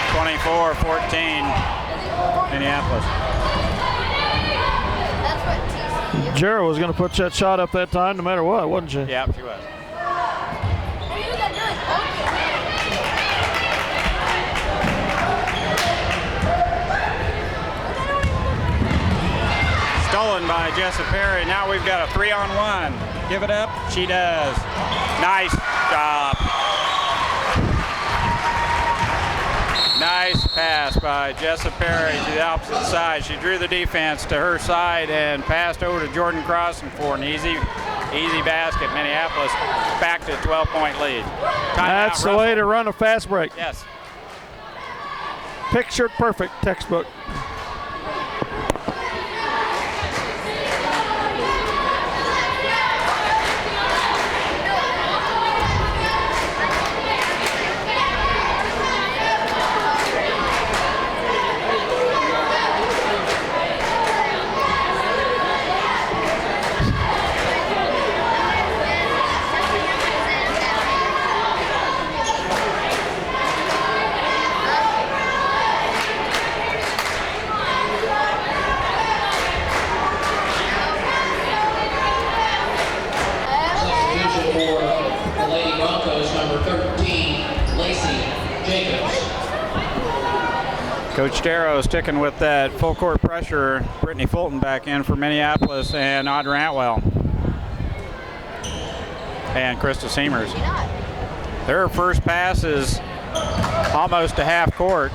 24-14, Minneapolis. That's what TCU. Jarrah was going to put that shot up that time no matter what, wasn't she? Yep, she was. Stolen by Jessa Perry. Now we've got a 3-on-1. Give it up. She does. Nice job. Nice pass by Jessa Perry to the opposite side. She drew the defense to her side and passed over to Jordan Crossan for an easy basket. Minneapolis back to a 12-point lead. That's the way to run a fast break. Yes. Picture perfect, textbook. Coach Darrow sticking with that full court pressure. Brittany Fulton back in for Minneapolis, and Audra Antwell. And Krista Seamers. Their first pass is almost to half court.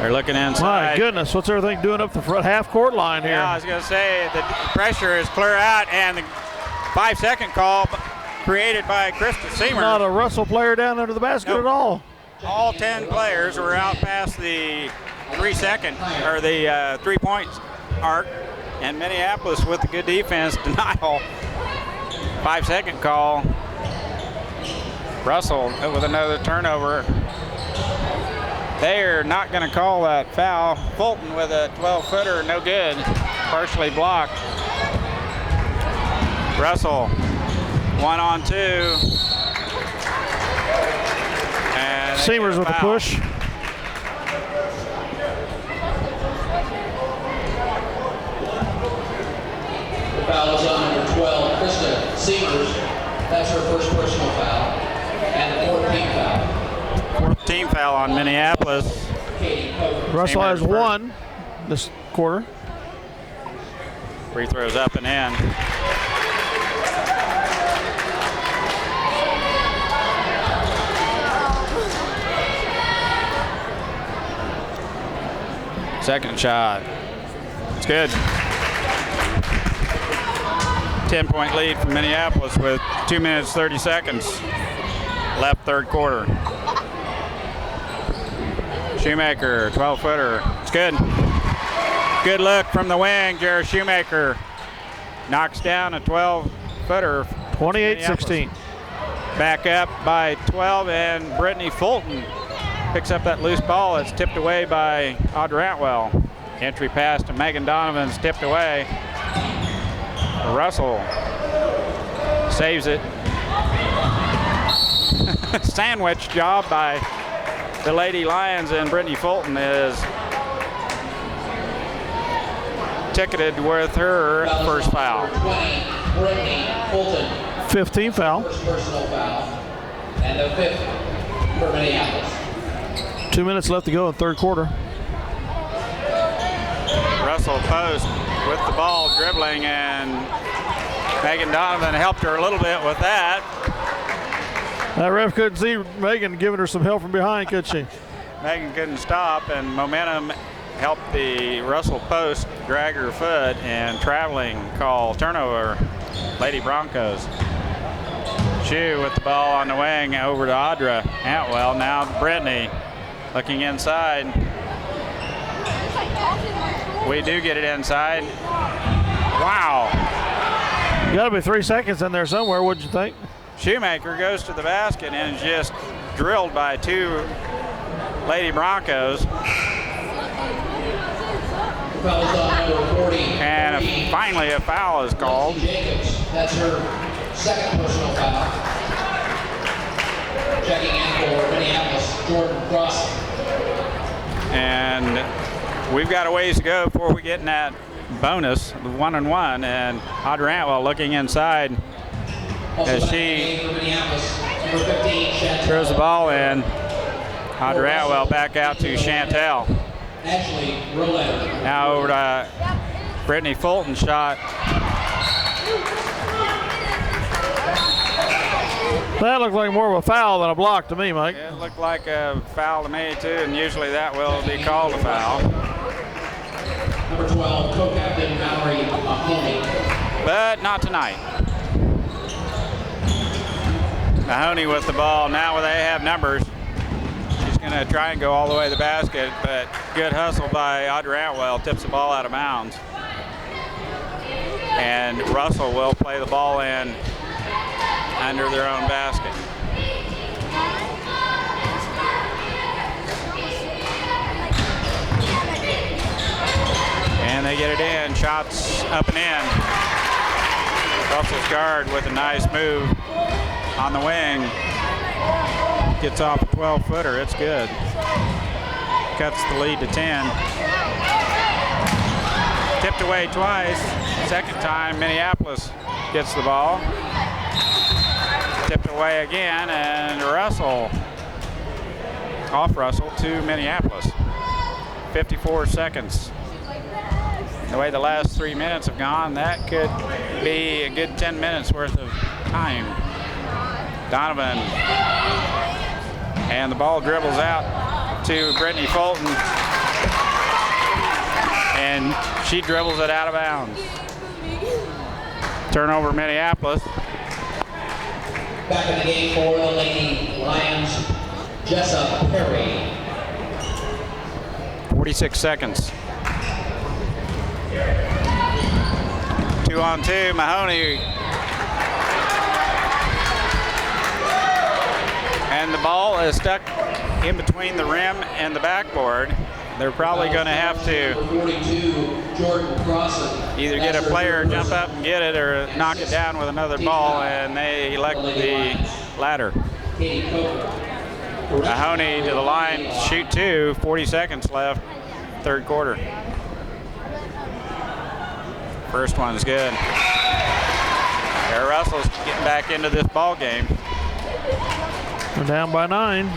They're looking inside. My goodness, what's everything doing up the front half-court line here? Yeah, I was going to say the pressure is clear out, and the 5-second call created by Krista Seamer. Not a Russell player down under the basket at all. All 10 players were out past the 3-second or the 3-point arc, and Minneapolis with the good defense denial. 5-second call. Russell with another turnover. They're not going to call that foul. Fulton with a 12-footer, no good. Partially blocked. Russell, 1-on-2. And Seamers with the push. The foul is on number 12, Krista Seamers. That's her first personal foul. And the fourth team foul. Fourth team foul on Minneapolis. Russell has one this quarter. Free throws up and in. Second shot. It's good. 10-point lead for Minneapolis with 2 minutes, 30 seconds left third quarter. Shoemaker, 12-footer. It's good. Good look from the wing. Jared Shoemaker knocks down a 12-footer. 28-16. Back up by 12, and Brittany Fulton picks up that loose ball. It's tipped away by Audra Antwell. Entry pass to Megan Donovan's tipped away. Russell saves it. Sandwich job by the Lady Lions, and Brittany Fulton is ticketed with her first foul. 20, Brittany Fulton. 15 foul. First personal foul. And the fifth for Minneapolis. 2 minutes left to go in third quarter. Russell post with the ball dribbling, and Megan Donovan helped her a little bit with that. That ref couldn't see Megan giving her some help from behind, could she? Megan couldn't stop, and momentum helped the Russell post drag her foot, and traveling call turnover, Lady Broncos. Shue with the ball on the wing over to Audra Antwell. Now Brittany looking inside. We do get it inside. Wow. Got to be 3 seconds in there somewhere, wouldn't you think? Shoemaker goes to the basket and is just drilled by two Lady Broncos. And finally a foul is called. Jacobs, that's her second personal foul. Checking in for Minneapolis, Jordan Cross. And we've got a ways to go before we get in that bonus, the 1-on-1, and Audra Antwell looking inside as she throws the ball in. Audra Antwell back out to Chantel. Now over to Brittany Fulton shot. That looked like more of a foul than a block to me, Mike. It looked like a foul to me too, and usually that will be called a foul. Number 12, co-captain Mallory Mahoney. But not tonight. Mahoney with the ball. Now they have numbers. She's going to try and go all the way to the basket, but good hustle by Audra Antwell. Tips the ball out of bounds. And Russell will play the ball in under their own basket. And they get it in. Shots up and in. Russell's guard with a nice move on the wing. Gets off a 12-footer. It's good. Cuts the lead to 10. Tipped away twice. Second time, Minneapolis gets the ball. Tipped away again, and Russell, off Russell to Minneapolis. 54 seconds. The way the last 3 minutes have gone, that could be a good 10 minutes worth of time. Donovan, and the ball dribbles out to Brittany Fulton. and she dribbles it out of bounds. Turnover, Minneapolis. Back in the game for the Lady Lions, Jessa Perry. 46 seconds. 2-on-2, Mahoney. And the ball is stuck in between the rim and the backboard. They're probably going to have to either get a player jump up and get it or knock it down with another ball, and they elect the latter. Mahoney to the line, shoot two, 40 seconds left, third quarter. First one's good. There, Russell's getting back into this ball game. We're down by 9.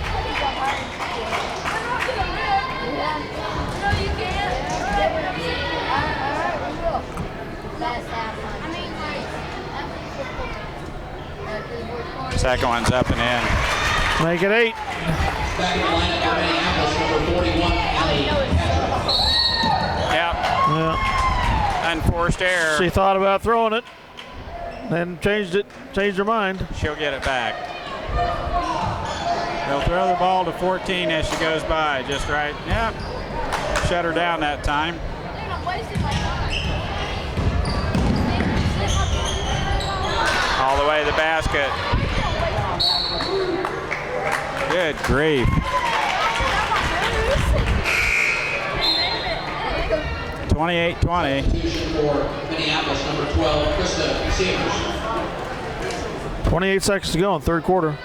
Second one's up and in. Make it 8. Back in the lineup for Minneapolis, number 41, Allie Patrick. Yep. Yeah. Unforced error. She thought about throwing it, then changed her mind. She'll get it back. They'll throw the ball to 14 as she goes by, just right. Yep. Shut her down that time. All the way to the basket. Good grief. 28-20. For Minneapolis, number 12, Krista Sears. 28 seconds to go in third quarter.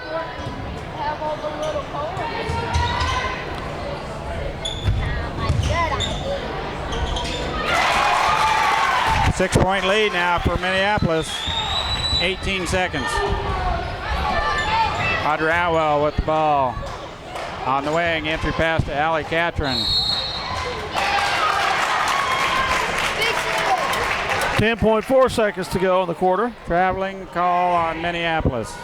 6-point lead now for Minneapolis. 18 seconds. Audrey Atwell with the ball. On the wing, entry pass to Allie Catron. 10.4 seconds to go in the quarter. Traveling call on Minneapolis.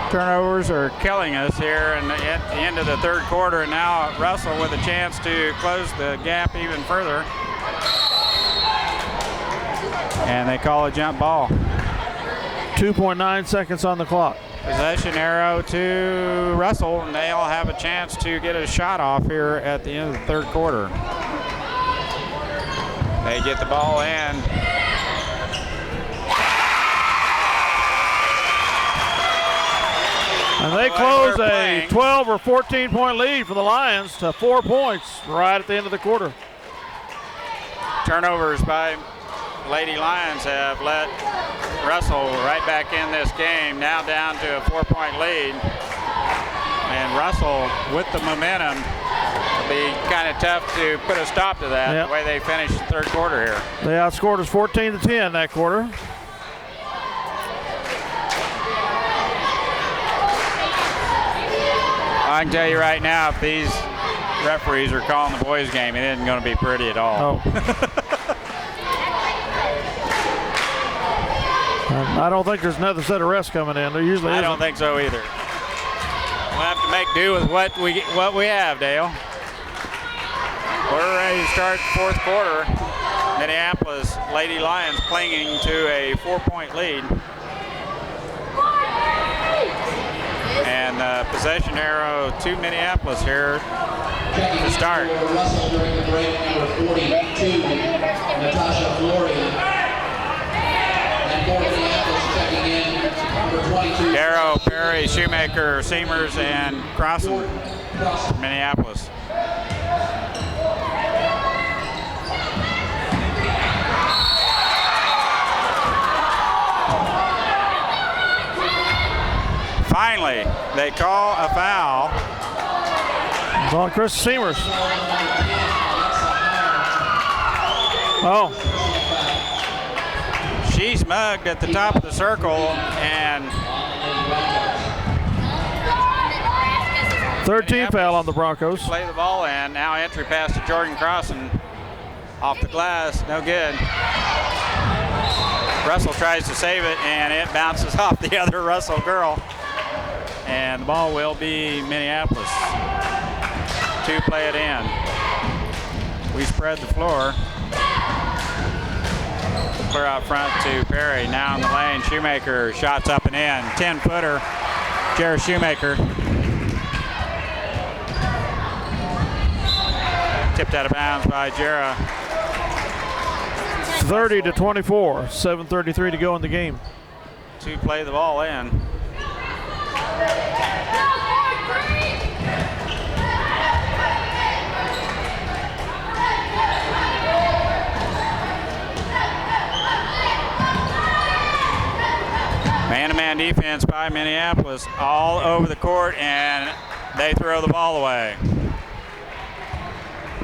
Turnovers are killing us here and at the end of the third quarter, and now Russell with a chance to close the gap even further. And they call a jump ball. 2.9 seconds on the clock. Possession arrow to Russell, and they'll have a chance to get a shot off here at the end of the third quarter. They get the ball in. And they close a 12 or 14 point lead for the Lions to 4 points right at the end of the quarter. Turnovers by Lady Lions have let Russell right back in this game, now down to a 4-point lead. And Russell, with the momentum, it'll be kind of tough to put a stop to that, the way they finished the third quarter here. They outscored us 14-10 that quarter. I can tell you right now, if these referees are calling the boys' game, it isn't going to be pretty at all. Oh. I don't think there's another set of refs coming in. There usually isn't. I don't think so either. We'll have to make do with what we have, Dale. We're ready to start the fourth quarter. Minneapolis Lady Lions clinging to a 4-point lead. And possession arrow to Minneapolis here to start. Russell during the break, number 42, Natasha Floria. And for Minneapolis checking in, number 22. Darrow, Perry, Shoemaker, Seamers, and Crossan for Minneapolis. Finally, they call a foul. It's on Chris Seamers. Oh. She's mugged at the top of the circle, and 13 foul on the Broncos. Play the ball in. Now entry pass to Jordan Crossan. Off the glass, no good. Russell tries to save it, and it bounces off the other Russell girl. And the ball will be Minneapolis to play it in. We spread the floor. Clear out front to Perry. Now in the lane, Shoemaker shots up and in. 10-footer, Jared Shoemaker. Tipped out of bounds by Jera. 30-24, 7:33 to go in the game. To play the ball in. Man-to-man defense by Minneapolis all over the court, and they throw the ball away.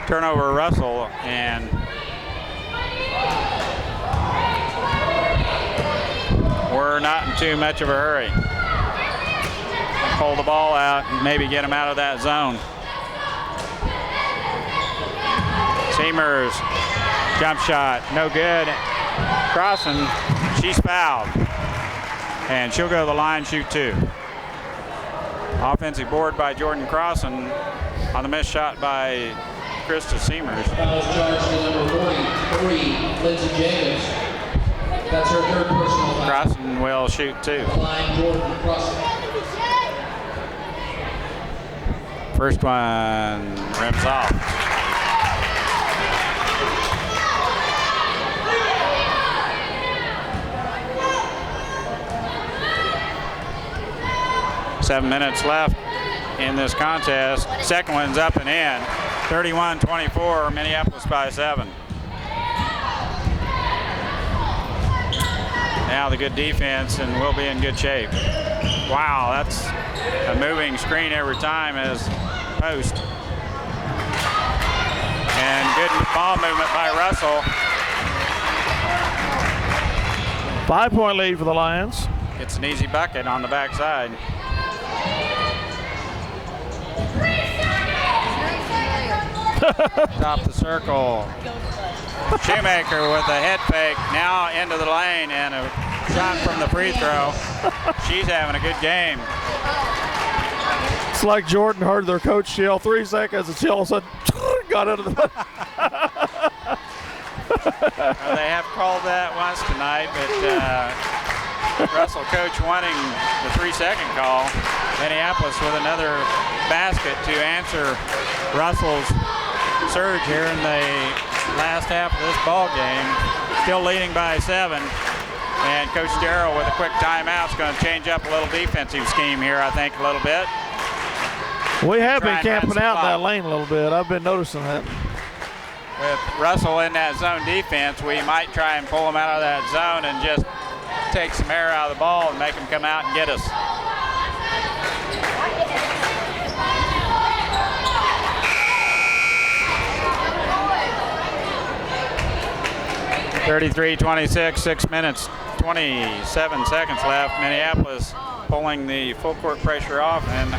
Turnover Russell, and we're not in too much of a hurry. Pull the ball out and maybe get them out of that zone. Seamers, jump shot, no good. Crossing, she's fouled. And she'll go to the line, shoot 2. Offensive board by Jordan Crossan on the missed shot by Krista Seamers. Fouls charged to number 43, Lindsay Jacobs. That's her 3rd personal foul. Crossan will shoot 2. The line, Jordan Crossan. First one rims off. Seven minutes left in this contest. Second one's up and in. 31-24, Minneapolis by 7. Now the good defense, and we'll be in good shape. Wow, that's a moving screen every time as post. And good ball movement by Russell. 5-point lead for the Lions. It's an easy bucket on the backside. Top the circle. Shoemaker with a head fake, now into the lane, and a shot from the free throw. She's having a good game. It's like Jordan heard their coach yell 3 seconds, and she all of a sudden got out of the. They have called that once tonight, but Russell coach wanting the 3-second call. Minneapolis with another basket to answer Russell's surge here in the last half of this ball game. Still leading by 7. And Coach Darrow with a quick timeout is going to change up a little defensive scheme here, I think, a little bit. We have been camping out in that lane a little bit. I've been noticing that. With Russell in that zone defense, we might try and pull him out of that zone and just take some air out of the ball and make him come out and get us. 33-26, 6 minutes, 27 seconds left. Minneapolis pulling the full court pressure off, and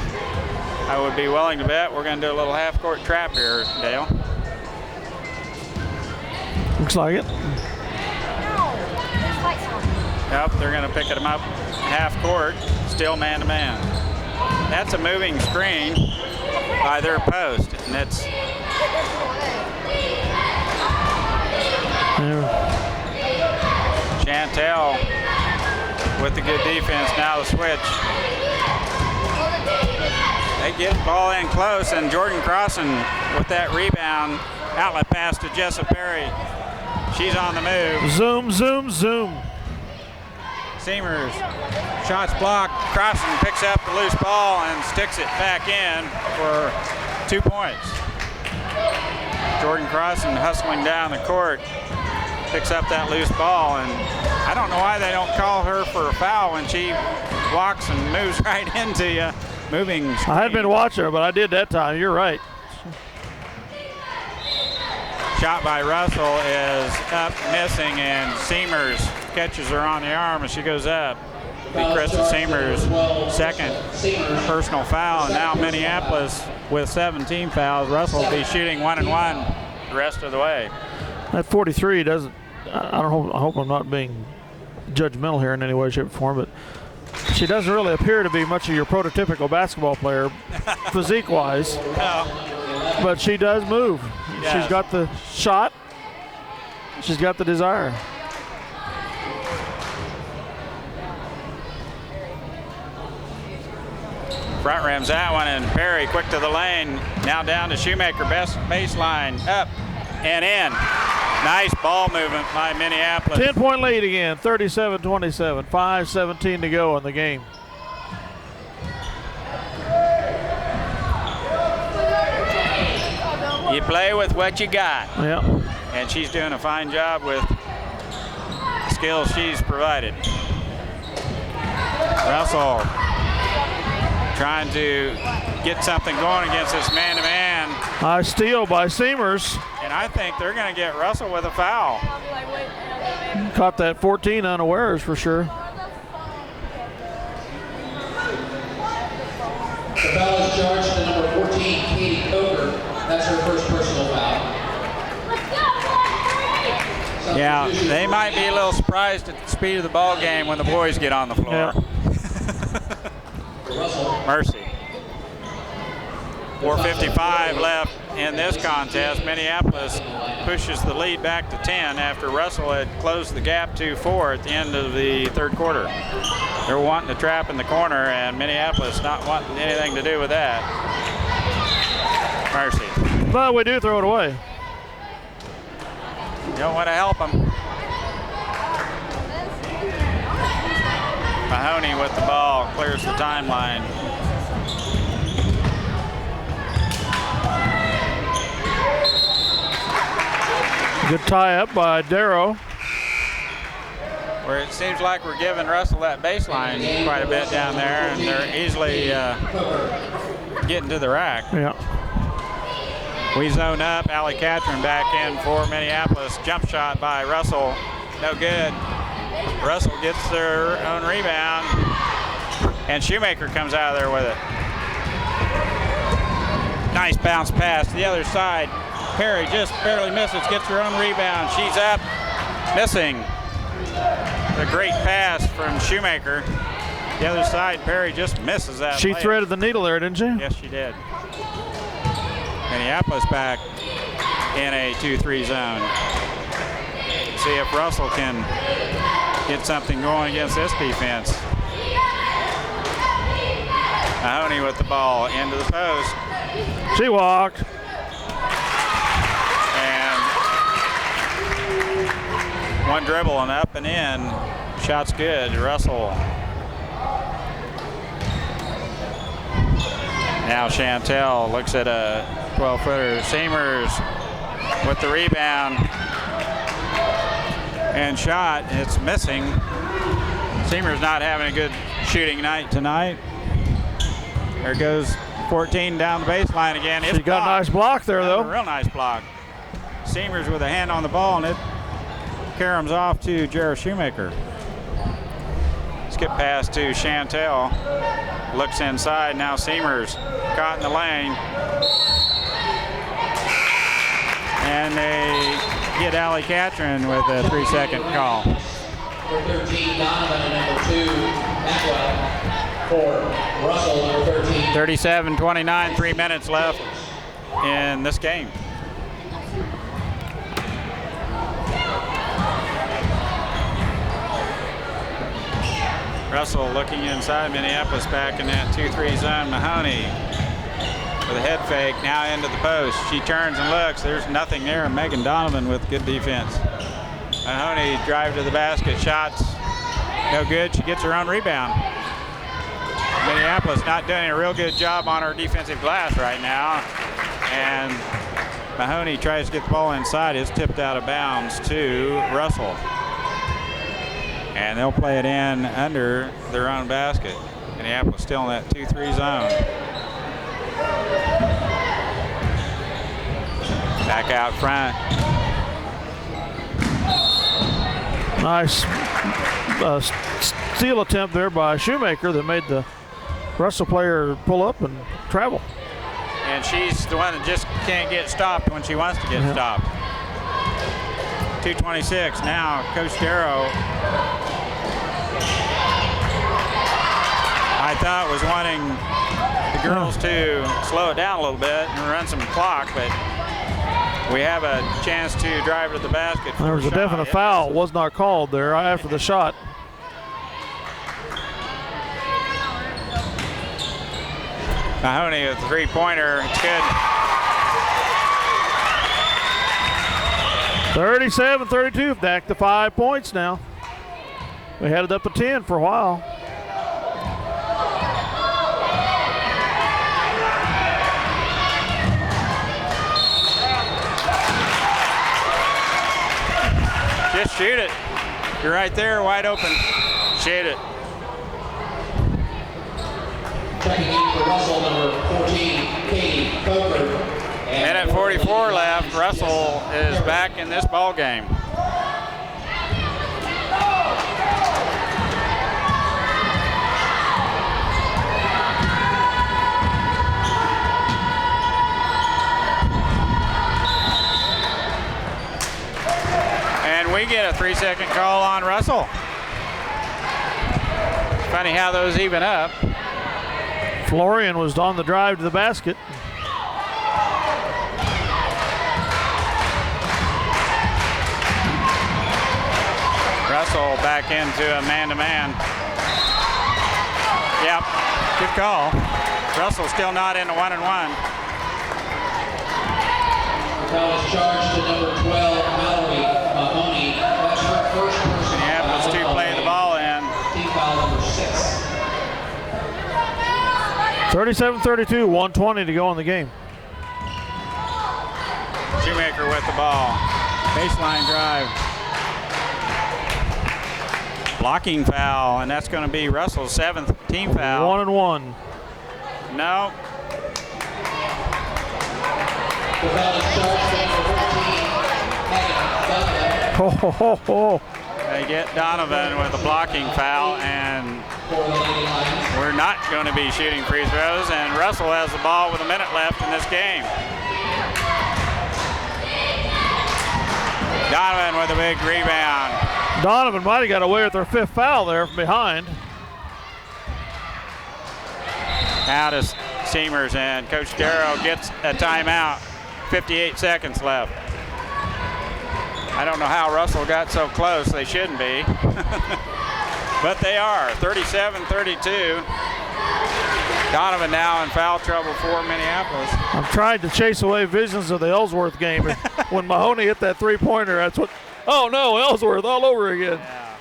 I would be willing to bet we're going to do a little half-court trap here, Dale. Looks like it. Yep, they're going to pick them up half court, still man-to-man. That's a moving screen by their post, and it's Chantel with the good defense. Now the switch. They get the ball in close, and Jordan Crossan with that rebound. Outlet pass to Jessa Perry. She's on the move. Zoom, zoom, zoom. Seamers, shots blocked. Crossan picks up the loose ball and sticks it back in for 2 points. Jordan Crossan hustling down the court, picks up that loose ball, and I don't know why they don't call her for a foul when she walks and moves right into you. Moving screen. I had been watching her, but I did that time. You're right. Shot by Russell is up, missing, and Seamers catches her on the arm as she goes up. Krista Seamers' second personal foul, and now Minneapolis with 17 fouls. Russell will be shooting 1-1 the rest of the way. That 43 doesn't. I hope I'm not being judgmental here in any way, shape, or form, but she doesn't really appear to be much of your prototypical basketball player, physique-wise. No. But she does move. Yes. She's got the shot. She's got the desire. Front rims that one, and Perry quick to the lane. Now down to Shoemaker, best baseline, up and in. Nice ball movement by Minneapolis. 10-point lead again, 37-27. 5:17 to go in the game. You play with what you got. Yeah. And she's doing a fine job with the skills she's provided. Russell trying to get something going against this man-to-man. Nice steal by Seamers. And I think they're going to get Russell with a foul. Caught that 14 unawares for sure. The foul is charged to number 14, Katie Coker. That's her first personal foul. Yeah, they might be a little surprised at the speed of the ball game when the boys get on the floor. Yeah. Mercy. 4:55 left in this contest. Minneapolis pushes the lead back to 10 after Russell had closed the gap to 4 at the end of the third quarter. They're wanting to trap in the corner, and Minneapolis not wanting anything to do with that. Mercy. But we do throw it away. You don't want to help them. Mahoney with the ball, clears the timeline. Good tie up by Darrow. Where it seems like we're giving Russell that baseline quite a bit down there, and they're easily getting to the rack. Yeah. We zone up. Allie Catron back in for Minneapolis. Jump shot by Russell. No good. Russell gets their own rebound, and Shoemaker comes out of there with it. Nice bounce pass to the other side. Perry just barely misses, gets her own rebound. She's up, missing. A great pass from Shoemaker. The other side, Perry just misses that. She layup. threaded the needle there, didn't she? Yes, she did. Minneapolis back in a 2-3 zone. See if Russell can get something going against this defense. Mahoney with the ball into the post. She walked. And one dribble and up and in. Shot's good. Russell. Now Chantel looks at a 12-footer. Seamers with the rebound. And shot. It's missing. Seamers not having a good shooting night tonight. There goes 14 down the baseline again. It's She got a nice block there, though. A real nice block. Seamers with a hand on the ball, and it caroms off to Jarrah Shoemaker. Skip pass to Chantel. Looks inside. Now Seamers caught in the lane. And they get Allie Catron with a 3-second call. For 13, Donovan, and number 2, Atwell. For Russell, number 13. 37-29, 3 minutes left in this game. Russell looking inside. Minneapolis back in that 2-3 zone. Mahoney with a head fake, now into the post. She turns and looks. There's nothing there. Megan Donovan with good defense. Mahoney drive to the basket. Shots no good. She gets her own rebound. Minneapolis not doing a real good job on her defensive glass right now. And Mahoney tries to get the ball inside. It's tipped out of bounds to Russell. And they'll play it in under their own basket. Minneapolis still in that 2-3 zone. Back out front. Nice steal attempt there by Shoemaker that made the Russell player pull up and travel. And she's the one that just can't get stopped when she wants to get stopped. 2:26 now. Coach Darrow, I thought, was wanting the girls to slow it down a little bit and run some clock, but we have a chance to drive to the basket. There was a definite foul. Was not called there right after the shot. Mahoney with the three-pointer. It's good. 37-32, back to 5 points now. We had it up to 10 for a while. Just shoot it. You're right there, wide open. Shoot it. Checking in for Russell, number 14, Katie Coker. Minute 44 left. Russell is back in this ball game. And we get a 3-second call on Russell. Funny how those even up. Florian was on the drive to the basket. Russell back into a man-to-man. Yep, good call. Russell still not in a 1-and-1. Foul is charged to number 12, Mallory Mahoney. That's her first person. Minneapolis to play the ball in. Team foul number 6. 37-32, 1:20 to go in the game. Shoemaker with the ball. Baseline drive. Blocking foul, and that's going to be Russell's 7th team foul. 1-and-1. No. The foul is charged to number 14, Megan Donovan. Ho, ho, ho, ho. They get Donovan with a blocking foul, and For the Lady Lions. we're not going to be shooting free throws, and Russell has the ball with a minute left in this game. Donovan with a big rebound. Donovan might have got away with their 5th foul there from behind. Out of Seamers, and Coach Darrow gets a timeout. 58 seconds left. I don't know how Russell got so close. They shouldn't be. But they are. 37-32. Donovan now in foul trouble for Minneapolis. I'm trying to chase away visions of the Ellsworth game. When Mahoney hit that three-pointer, that's what. Oh no, Ellsworth all over again. Yeah.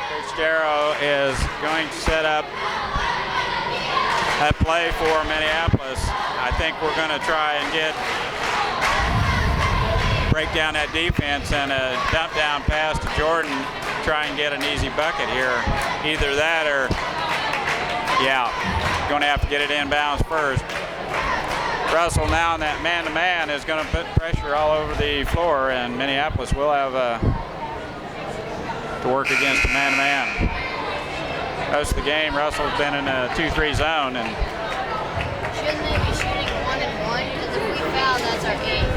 Coach Darrow is going to set up a play for Minneapolis. I think we're going to try and break down that defense and a dump down pass to Jordan, try and get an easy bucket here. Either that or, yeah, going to have to get it inbounds first. Russell now in that man-to-man is going to put pressure all over the floor, and Minneapolis will have to work against the man-to-man. Most of the game, Russell's been in a 2-3 zone, and Shouldn't they be shooting 1-and-1? Because if we foul, that's our game.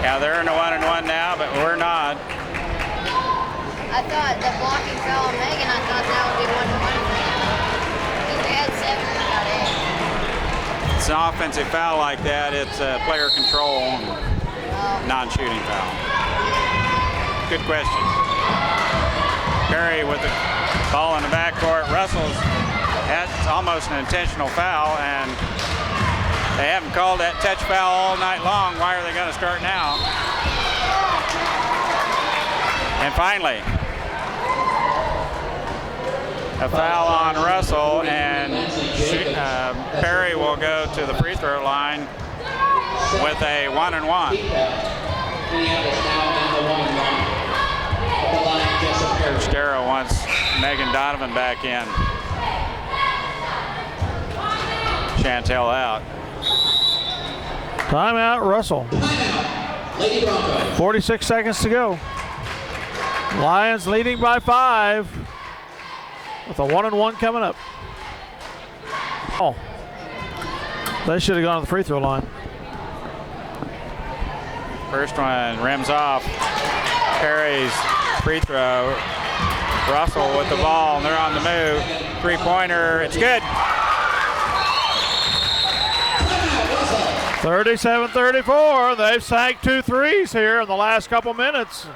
yeah, they're in a 1-and-1 now, but we're not. I thought the blocking foul on Megan, I thought that would be 1-1 for them. Because we had 7, we got 8. It's an offensive foul like that. It's a player control, non-shooting foul. Good question. Perry with the ball in the backcourt. Russell's, that's almost an intentional foul, and they haven't called that touch foul all night long. Why are they going to start now? And finally, a foul on Russell, and Perry will go to the free throw line with a 1-and-1. Minneapolis now in the 1-and-1. The line, Jessup Perry. Coach Darrow wants Megan Donovan back in. Chantel out. Timeout, Russell. Timeout. Lady Broncos. 46 seconds to go. Lions leading by 5 with a 1-and-1 coming up. Oh, they should have gone to the free throw line. First one rims off. Perry's free throw. Russell with the ball, and they're on the move. Three-pointer, it's good. 37-34. They've sank 2 threes here in the last couple minutes.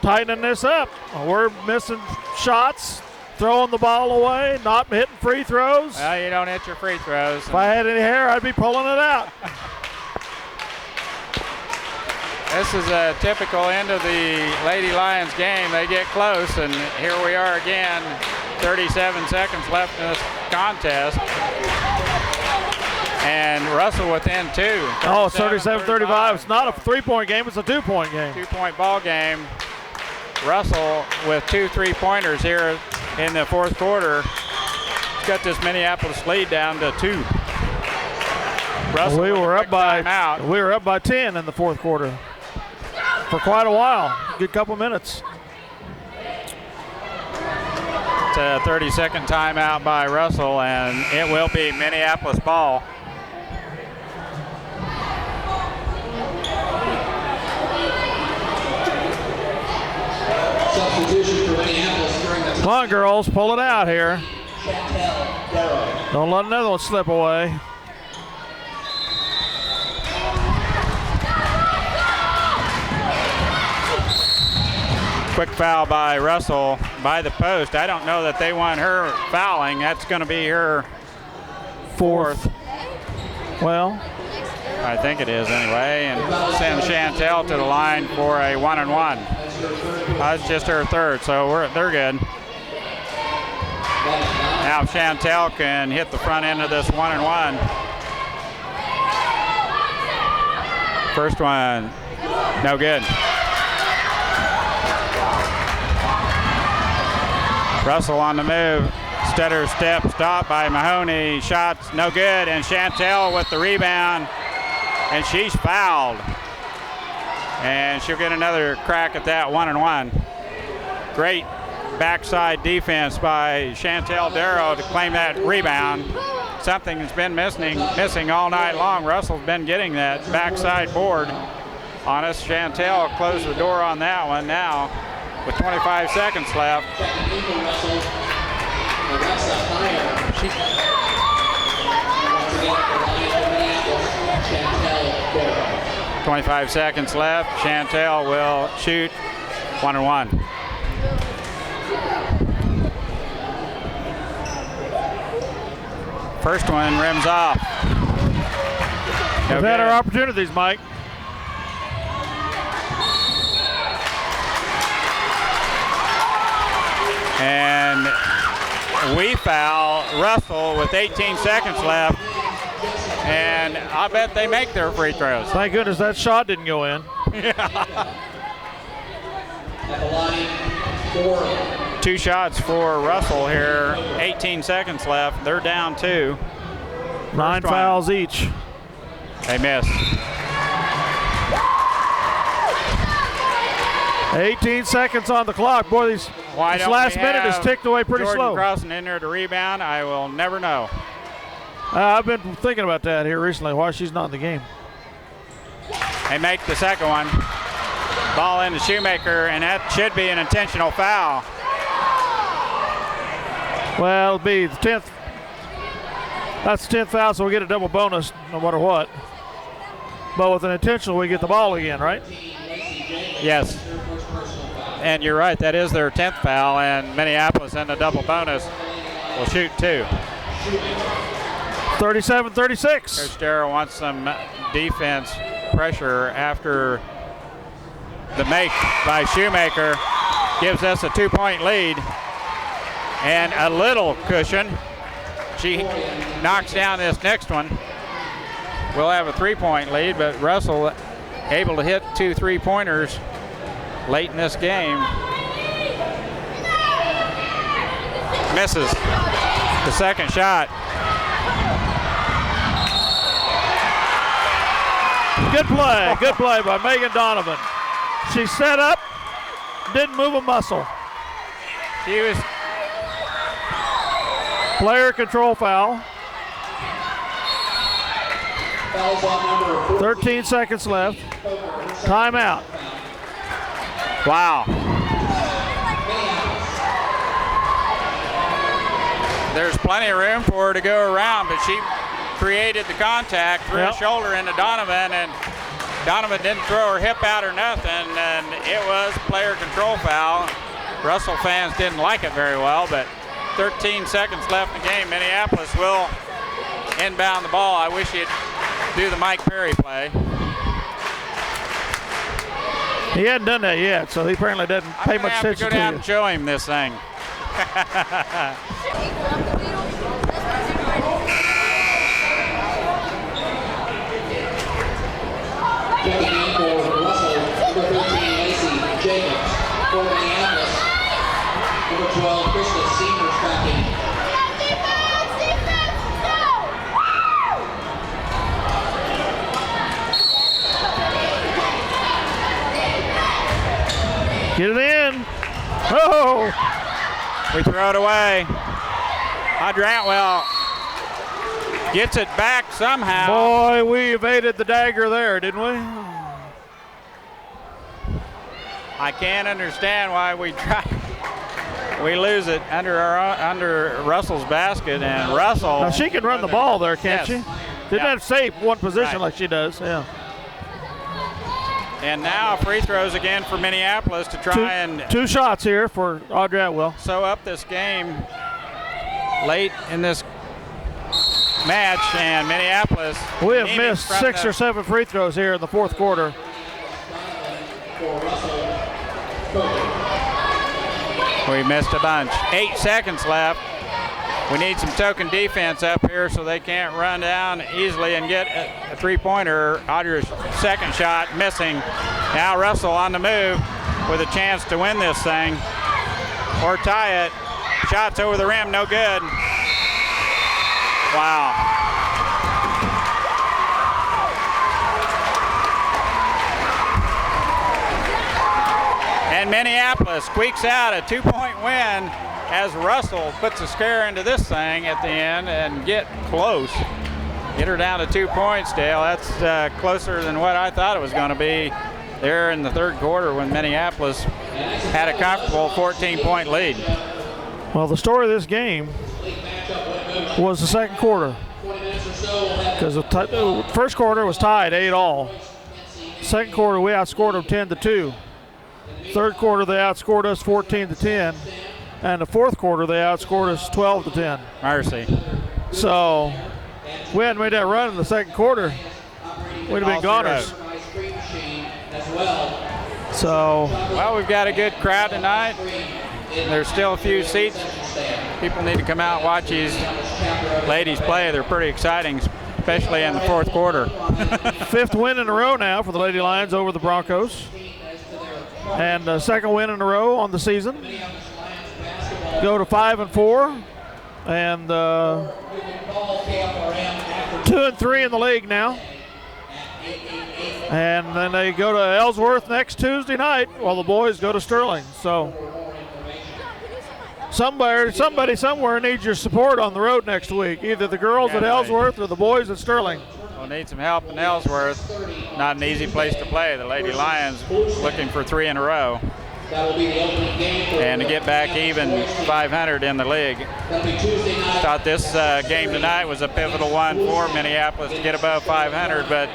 Tightening this up. We're missing shots, throwing the ball away, not hitting free throws. Well, you don't hit your free throws. If I had any hair, I'd be pulling it out. This is a typical end of the Lady Lions game. They get close, and here we are again. 37 seconds left in this contest. And Russell within 2. Oh, it's 37-35. It's not a 3-point game, it's a 2-point game. 2-point ball game. Russell with 2 3-pointers here in the fourth quarter. He's got this Minneapolis lead down to 2. Russell we were up by timeout. we were up by 10 in the fourth quarter for quite a while. Good couple minutes. It's a 30-second timeout by Russell, and it will be Minneapolis ball. Substitution for Minneapolis during the Come on, girls, pull it out here. Don't let another one slip away. Quick foul by Russell by the post. I don't know that they want her fouling. That's going to be her fourth. Well, I think it is anyway. And send Chantel to the line for a 1-and-1. That's just her third, so they're good. Now if Chantel can hit the front end of this 1-and-1. First one, no good. Russell on the move. Stutter step stop by Mahoney. Shots no good. And Chantel with the rebound. And she's fouled. And she'll get another crack at that 1-and-1. Great backside defense by Chantel Darrow to claim that rebound. Something that's been missing all night long. Russell's been getting that backside board on us. Chantel closed the door on that one now. With 25 seconds left. 25 seconds left. Chantel will shoot 1-and-1. First one rims off. we've had our opportunities, Mike. And we foul Russell with 18 seconds left. And I bet they make their free throws. Thank goodness that shot didn't go in. Two shots for Russell here. 18 seconds left. They're down 2. 9 fouls each. They miss. 18 seconds on the clock. Boy, this last minute has ticked away pretty Jordan slow. Crossen in there to rebound. I will never know. I've been thinking about that here recently, why she's not in the game. They make the second one. Ball into Shoemaker, and that should be an intentional foul. Well, it'll be the 10th. That's the 10th foul, so we get a double bonus no matter what. But with an intentional, we get the ball again, right? Yes. And you're right, that is their 10th foul, and Minneapolis in the double bonus will shoot 2. 37-36. Coach Darrow wants some defense pressure after the make by Shoemaker. Gives us a 2-point lead and a little cushion. She knocks down this next one. We'll have a 3-point lead, but Russell able to hit 2 3-pointers late in this game. Misses the second shot. Good play by Megan Donovan. She set up, didn't move a muscle. She was player control foul. 13 seconds left. Timeout. Wow. There's plenty of room for her to go around, but she created the contact, threw Yep. a shoulder into Donovan, and Donovan didn't throw her hip out or nothing, and it was player control foul. Russell fans didn't like it very well, but 13 seconds left in the game. Minneapolis will inbound the ball. I wish he'd do the Mike Perry play. He hadn't done that yet, so he apparently doesn't pay much attention I'm to gonna have to go down you. and show him this thing. 59 for Russell, number 13, Lacey Jacobs. For Minneapolis, number 12, Krista Seymour's tracking. Get it in. Oh! We throw it away. Audrantwell gets it back somehow. Boy, we evaded the dagger there, didn't we? I can't understand why we try. We lose it under Russell's basket, and Russell. Now she can run the ball there, can't Yes. she? Didn't Yeah. have to say one position Right. like she does. Yeah. And now free throws again for Minneapolis to try and Two shots here for Audrey Atwell. sew up this game late in this match, and Minneapolis. We have aiming missed from 6 the- or 7 free throws here in the fourth quarter. We missed a bunch. 8 seconds left. We need some token defense up here so they can't run down easily and get a three-pointer. Audrey's second shot missing. Now Russell on the move with a chance to win this thing or tie it. Shots over the rim, no good. Wow. And Minneapolis squeaks out a 2-point win as Russell puts a scare into this thing at the end and get close. Get her down to 2 points, Dale. That's closer than what I thought it was going to be there in the third quarter when Minneapolis had a comfortable 14-point lead. Well, the story of this game was the second quarter, because the first quarter was tied 8-all. Second quarter we outscored them 10-2. Third quarter they outscored us 14-10, and the fourth quarter they outscored us 12-10. Mercy. So we hadn't made that run in the second quarter, we'd have been goners. So Well, we've got a good crowd tonight. There's still a few seats. People need to come out and watch these ladies play. They're pretty exciting, especially in the fourth quarter. 5th win in a row now for the Lady Lions over the Broncos, and second win in a row on the season. Go to 5-4, and 2-3 in the league now. And then they go to Ellsworth next Tuesday night while the boys go to Sterling. So somebody somewhere needs your support on the road next week, either the girls at Ellsworth or the boys at Sterling. We'll need some help in Ellsworth. Not an easy place to play. The Lady Lions looking for 3 in a row. And to get back even 500 in the league. Thought this game tonight was a pivotal one for Minneapolis to get above 500, but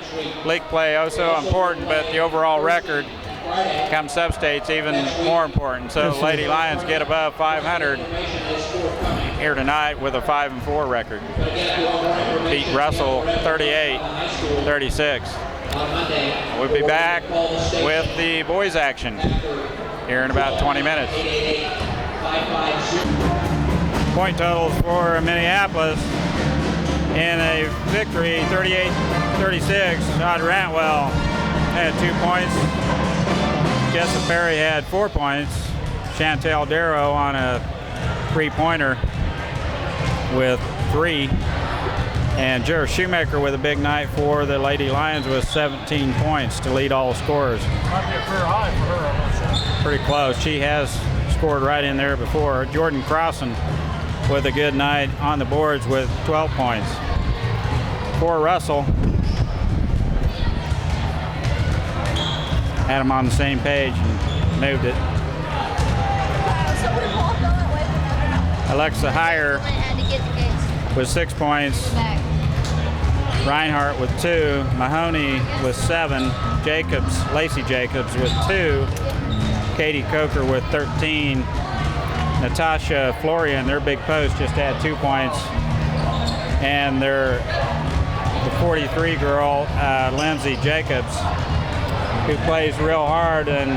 league play also important, but the overall record come sub-states even more important. So the Lady Lions get above 500 here tonight with a 5-4 record. Beat Russell 38-36. We'll be back with the boys action here in about 20 minutes. Point totals for Minneapolis in a victory, 38-36. Audrey Atwell had 2 points. Jessica Perry had 4 points. Chantel Darrow on a 3-pointer with 3. And Jarrett Shoemaker with a big night for the Lady Lions with 17 points to lead all scorers. Might be a career high for her, I'm not sure. Pretty close. She has scored right in there before. Jordan Crossan with a good night on the boards with 12 points. For Russell, had them on the same page and moved it. Alexa Heyer Had to get the case with 6 points. back. Reinhardt with 2, Mahoney with 7, Lacey Jacobs with 2, Katie Coker with 13, Natasha Florian, their big post, just had 2 points, and the 43 girl, Lindsay Jacobs, who plays real hard and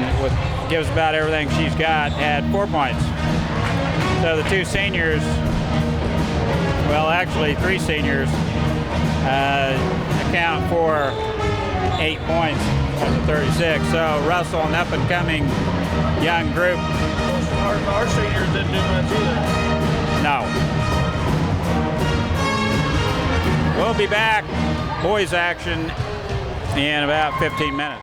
gives about everything she's got, had 4 points. So the 2 seniors, well, actually 3 seniors, account for 8 points of the 36. So Russell, an up-and-coming young group. Our seniors didn't do much either. No. We'll be back, boys action, in about 15 minutes.